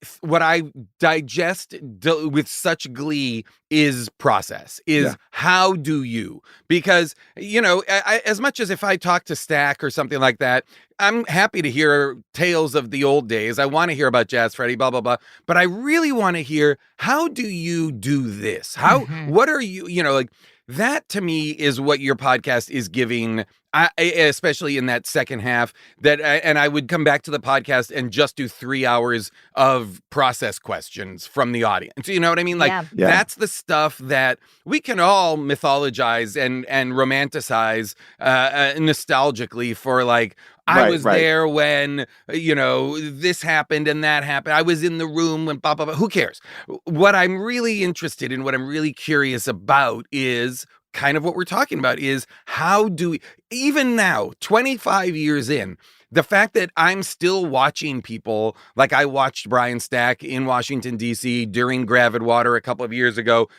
digest with such glee is process, how do you? Because, you know, as much as if I talk to Stack or something like that, I'm happy to hear tales of the old days. I want to hear about Jazz Freddy, blah, blah, blah. But I really want to hear, how do you do this? What are you, you know, like, that to me is what your podcast is giving, especially in that second half. And I would come back to the podcast and just do 3 hours of process questions from the audience. You know what I mean? Like, that's the stuff that we can all mythologize and romanticize nostalgically for, like, I was there when, you know, this happened and that happened. I was in the room when blah, blah, blah. Who cares? What I'm really interested in, what I'm really curious about is kind of what we're talking about, is how do we, even now, 25 years in, the fact that I'm still watching people, like I watched Brian Stack in Washington, D.C. during Gravid Water a couple of years ago,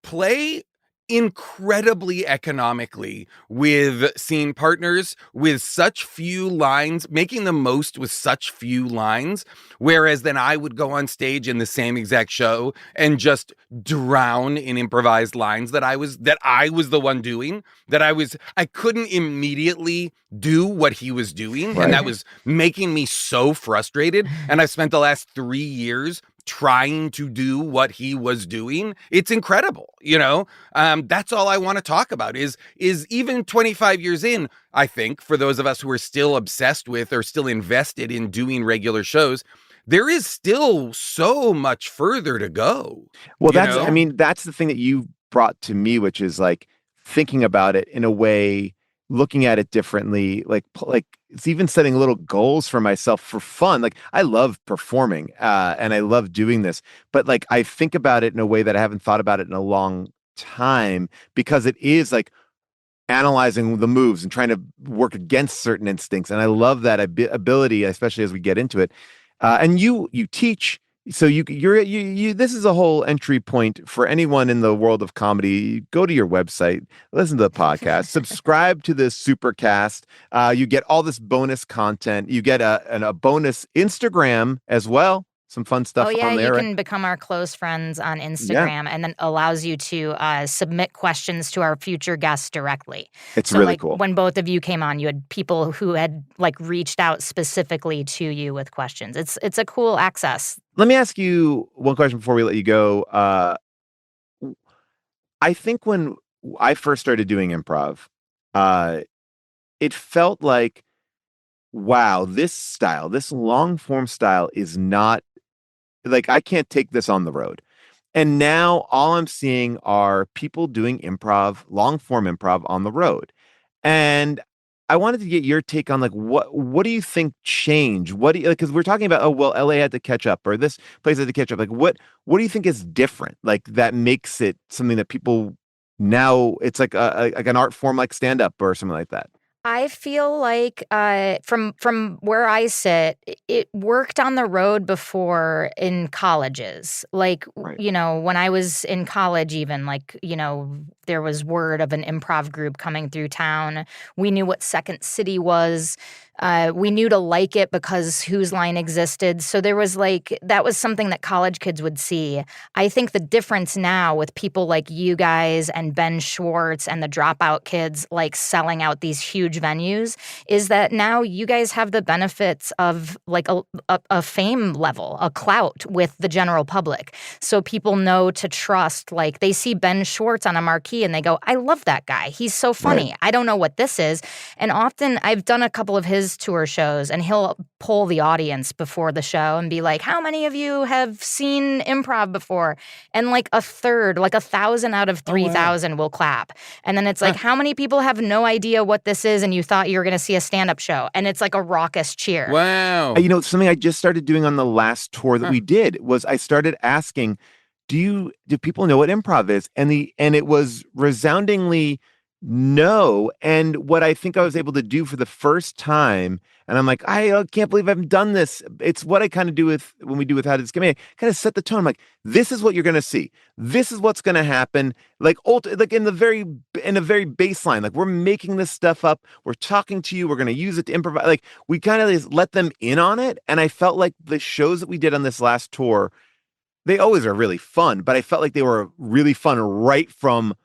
play incredibly economically with scene partners with such few lines, making the most with such few lines, whereas then I would go on stage in the same exact show and just drown in improvised lines that I was the one doing, I couldn't immediately do what he was doing, Right. and that was making me so frustrated. And I spent the last 3 years trying to do what he was doing. It's incredible, you know? That's all I want to talk about is even 25 years in, I think, for those of us who are still obsessed with or still invested in doing regular shows, there is still so much further to go. Well, you know? I mean, that's the thing that you brought to me, which is like thinking about it in a way, looking at it differently, like it's even setting little goals for myself for fun. Like I love performing, and I love doing this, but like I think about it in a way that I haven't thought about it in a long time because it is like analyzing the moves and trying to work against certain instincts. And I love that ability, especially as we get into it. And you teach, so you this is a whole entry point for anyone in the world of comedy. Go to your website, listen to the podcast, subscribe to this Supercast. You get all this bonus content. You get a bonus Instagram as well. Some fun stuff Oh, yeah, on there. you Right? can become our close friends on Instagram, and then allows you to submit questions to our future guests directly. It's So, really like, cool. when both of you came on, you had people who had, like, reached out specifically to you with questions. It's a cool access. Let me ask you one question before we let you go. I think when I first started doing improv, it felt like, wow, this style, this long form style is not like I can't take this on the road. And now all I'm seeing are people doing improv, long form improv on the road. And I wanted to get your take on like what do you think changed? What do you, like, because we're talking about, oh well, LA had to catch up or this place had to catch up. Like what do you think is different? Like that makes it something that people now it's like like an art form like stand up or something like that. I feel like from where I sit, it worked on the road before in colleges. Like, Right. you know, when I was in college, even like, you know, there was word of an improv group coming through town. We knew what Second City was. We knew to like it because Whose Line existed. So there was like, that was something that college kids would see. I think the difference now with people like you guys and Ben Schwartz and the Dropout kids like selling out these huge venues is that now you guys have the benefits of like a fame level, a clout with the general public. So people know to trust, like they see Ben Schwartz on a marquee and they go, I love that guy. He's so funny. Right. I don't know what this is. And often I've done a couple of his tour shows and he'll poll the audience before the show and be like, how many of you have seen improv before? And like a third, like 1,000 out of 3,000 will clap. And then it's like, how many people have no idea what this is and you thought you were going to see a stand-up show? And it's like a raucous cheer. Wow. You know, something I just started doing on the last tour that we did was I started asking, do people know what improv is? And it was resoundingly no. And what I think I was able to do for the first time, and I'm like, I can't believe I haven't done this. It's what I kind of do with when we do with How Did This Get Made. Kind of set the tone. I'm like, this is what you're going to see. This is what's going to happen. Like in a very baseline. Like we're making this stuff up. We're talking to you. We're going to use it to improvise. Like we kind of let them in on it. And I felt like the shows that we did on this last tour, they always are really fun, but I felt like they were really fun right from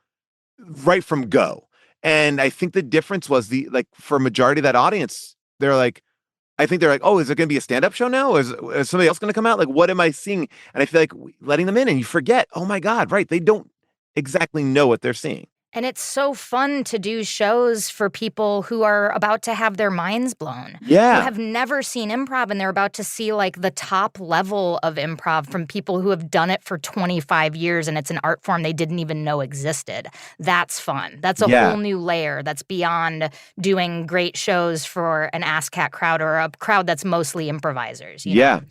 go. And I think the difference was for a majority of that audience, they're like, oh, is there going to be a stand-up show now? Is somebody else going to come out? Like, what am I seeing? And I feel like letting them in and you forget, oh my God, right. They don't exactly know what they're seeing. And it's so fun to do shows for people who are about to have their minds blown. Yeah. Who have never seen improv and they're about to see like the top level of improv from people who have done it for 25 years and it's an art form they didn't even know existed. That's fun. That's a whole new layer that's beyond doing great shows for an ASCAT crowd or a crowd that's mostly improvisers. You know?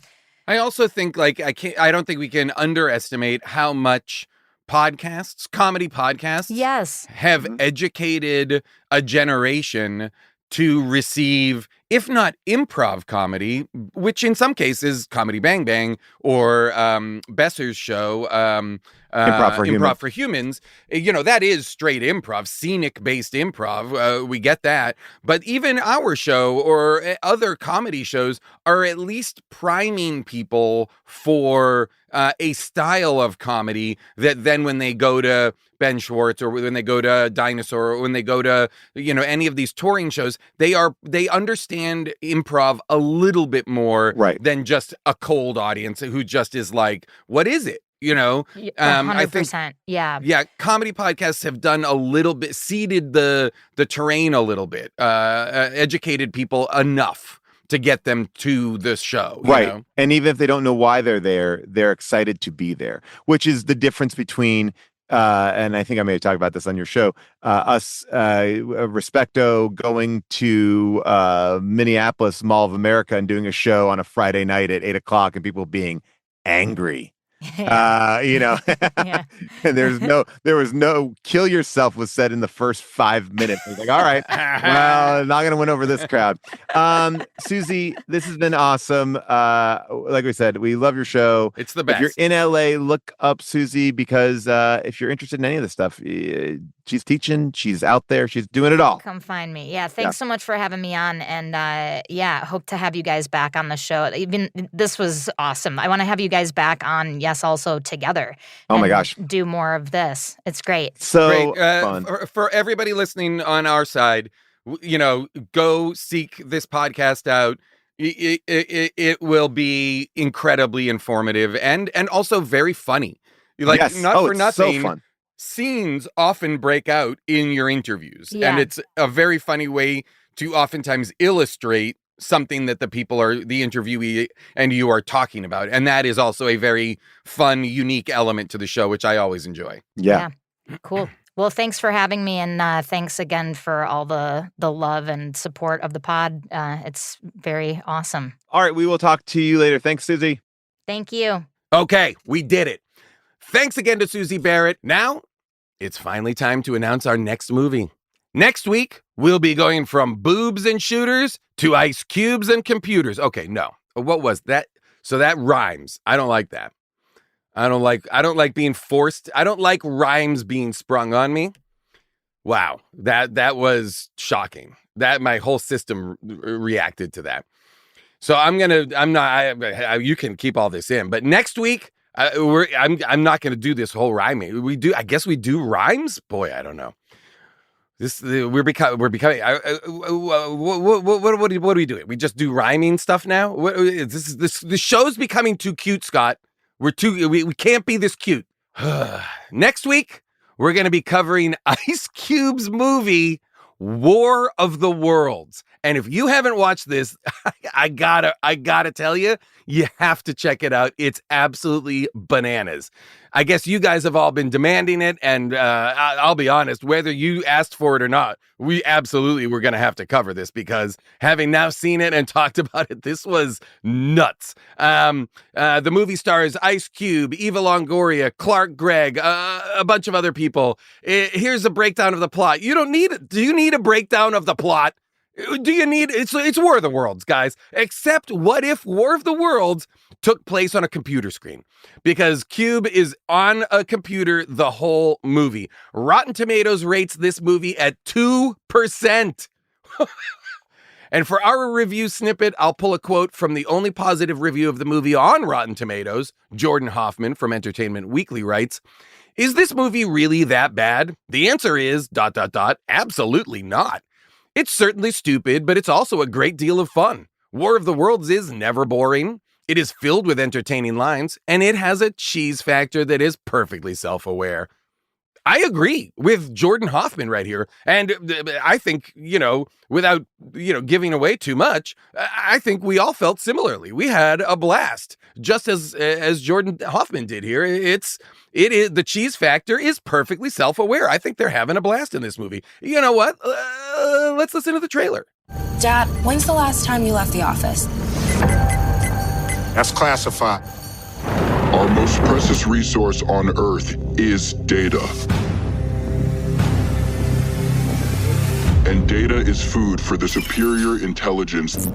I also think like I don't think we can underestimate how much comedy podcasts, have educated a generation to receive if not improv comedy, which in some cases, Comedy Bang Bang or Besser's show, Improv for Humans, that is straight improv, scenic-based improv. We get that. But even our show or other comedy shows are at least priming people for a style of comedy that then when they go to Ben Schwartz or when they go to Dinosaur or when they go to, any of these touring shows, they understand improv a little bit more than just a cold audience who just is like, what is it? 100%. I think, yeah. Comedy podcasts have done a little bit, seeded the terrain a little bit, educated people enough to get them to this show. Right. And even if they don't know why they're there, they're excited to be there, which is the difference between, and I think I may have talked about this on your show, us, Respecto, going to Minneapolis Mall of America and doing a show on a Friday night at 8:00 and people being angry. And there was no kill yourself was said in the first 5 minutes. I was like, all right, well, not going to win over this crowd. Susie, this has been awesome. Like we said, we love your show. It's the best. If you're in LA, look up Susie because if you're interested in any of this stuff, she's teaching, she's out there, she's doing it all. Come find me. Yeah, thanks so much for having me on. And hope to have you guys back on the show. This was awesome. I want to have you guys back on, also together. Oh my gosh. Do more of this. It's great. So fun. For everybody listening on our side, go seek this podcast out. It will be incredibly informative and also very funny. Not for nothing. So fun. Scenes often break out in your interviews, and it's a very funny way to oftentimes illustrate something that the interviewee and you are talking about. And that is also a very fun, unique element to the show, which I always enjoy. Yeah. Cool. Well, thanks for having me. And thanks again for all the love and support of the pod. It's very awesome. All right. We will talk to you later. Thanks, Susie. Thank you. Okay. We did it. Thanks again to Susie Barrett. Now it's finally time to announce our next movie. Next week, we'll be going from boobs and shooters to ice cubes and computers. Okay, no. What was that? So that rhymes. I don't like that. I don't like being forced. I don't like rhymes being sprung on me. Wow. That was shocking. That my whole system reacted to that. So you can keep all this in, but next week, I'm not going to do this whole rhyming. I guess we do rhymes. Boy, I don't know. We're becoming. What are we doing? We just do rhyming stuff now. The show's becoming too cute, Scott. We can't be this cute. Next week we're going to be covering Ice Cube's movie War of the Worlds. And if you haven't watched this, I gotta tell you, you have to check it out. It's absolutely bananas. I guess you guys have all been demanding it, and I'll be honest, whether you asked for it or not, we absolutely were going to have to cover this because having now seen it and talked about it, this was nuts. The movie stars Ice Cube, Eva Longoria, Clark Gregg, a bunch of other people. Here's a breakdown of the plot. You don't need it. Do you need a breakdown of the plot? Do you need it's War of the Worlds, guys? Except what if War of the Worlds took place on a computer screen? Because Cube is on a computer the whole movie. Rotten Tomatoes rates this movie at 2%. And for our review snippet, I'll pull a quote from the only positive review of the movie on Rotten Tomatoes. Jordan Hoffman from Entertainment Weekly writes, "Is this movie really that bad? The answer is ... absolutely not. It's certainly stupid, but it's also a great deal of fun. War of the Worlds is never boring. It is filled with entertaining lines, and it has a cheese factor that is perfectly self-aware." I agree with Jordan Hoffman right here. And I think, without, giving away too much, I think we all felt similarly. We had a blast, just as Jordan Hoffman did here. It is the cheese factor is perfectly self-aware. I think they're having a blast in this movie. You know what? Let's listen to the trailer. Dad, when's the last time you left the office? That's classified. Our most precious resource on Earth is data. and data is food for the superior intelligence.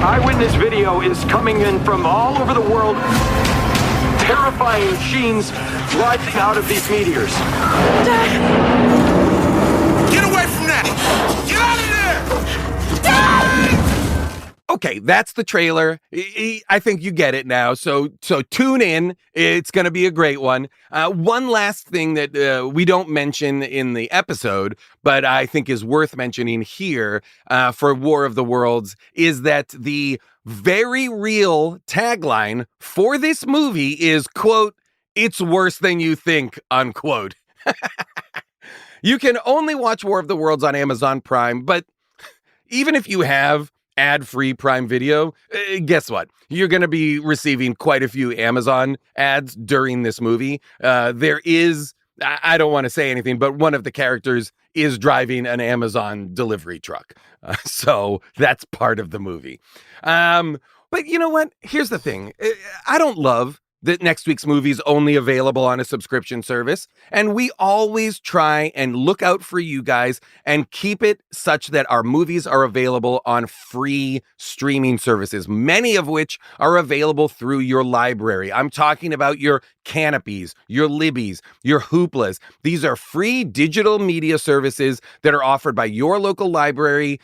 Eyewitness video is coming in from all over the world. Terrifying machines rising out of these meteors. Get away from that! Get out of there! Okay, that's the trailer. I think you get it now. So tune in. It's going to be a great one. One last thing that we don't mention in the episode, but I think is worth mentioning here for War of the Worlds is that the very real tagline for this movie is, quote, "It's worse than you think," unquote. You can only watch War of the Worlds on Amazon Prime, but even if you have ad-free Prime Video, guess what? You're going to be receiving quite a few Amazon ads during this movie. There is, I don't want to say anything, but one of the characters is driving an Amazon delivery truck. So that's part of the movie. But you know what? Here's the thing. I don't love that next week's movie is only available on a subscription service. And we always try and look out for you guys and keep it such that our movies are available on free streaming services, many of which are available through your library. I'm talking about your Canopies, your Libbies, your Hooplas. These are free digital media services that are offered by your local library.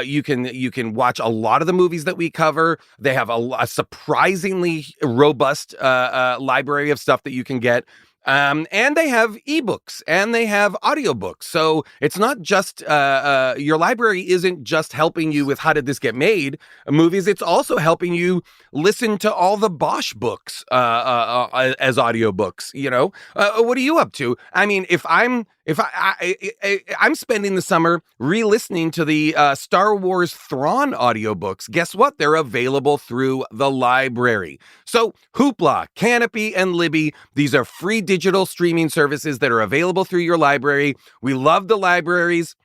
You can watch a lot of the movies that we cover. They have a surprisingly robust library of stuff that you can get. And they have ebooks and they have audiobooks. So it's not just your library isn't just helping you with How Did This Get Made movies. It's also helping you listen to all the Bosch books as audiobooks. You know, what are you up to? I mean, I'm spending the summer re-listening to the Star Wars Thrawn audiobooks. Guess what? They're available through the library. So Hoopla, Canopy, and Libby, these are free digital streaming services that are available through your library. We love the libraries.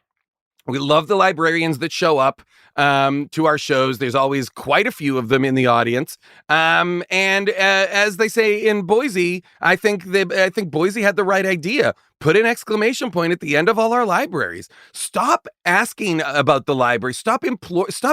We love the librarians that show up to our shows. There's always quite a few of them in the audience. And as they say in Boise, I think Boise had the right idea. Put an exclamation point at the end of all our libraries. Stop asking about the library. Stop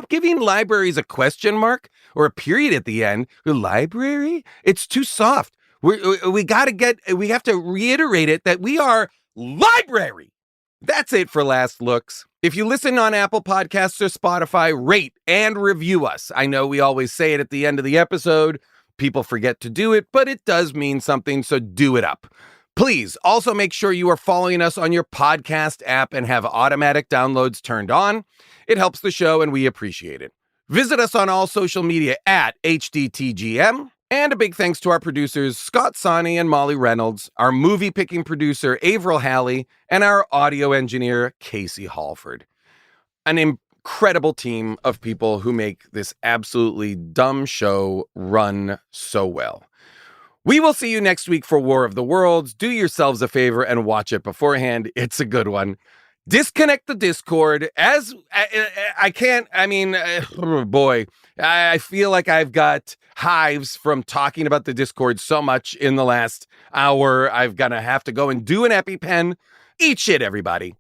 giving libraries a question mark or a period at the end. The library? It's too soft. We have to reiterate it that we are library. That's it for Last Looks. If you listen on Apple Podcasts or Spotify, rate and review us. I know we always say it at the end of the episode. People forget to do it, but it does mean something, so do it up. Please also make sure you are following us on your podcast app and have automatic downloads turned on. It helps the show and we appreciate it. Visit us on all social media at HDTGM. And a big thanks to our producers, Scott Sani and Molly Reynolds, our movie-picking producer, Averill Halley, and our audio engineer, Casey Halford. An incredible team of people who make this absolutely dumb show run so well. We will see you next week for War of the Worlds. Do yourselves a favor and watch it beforehand. It's a good one. Disconnect the Discord. As I can't, I mean, boy, I feel like I've got hives from talking about the Discord so much in the last hour. I'm going to have to go and do an EpiPen. Eat shit, everybody.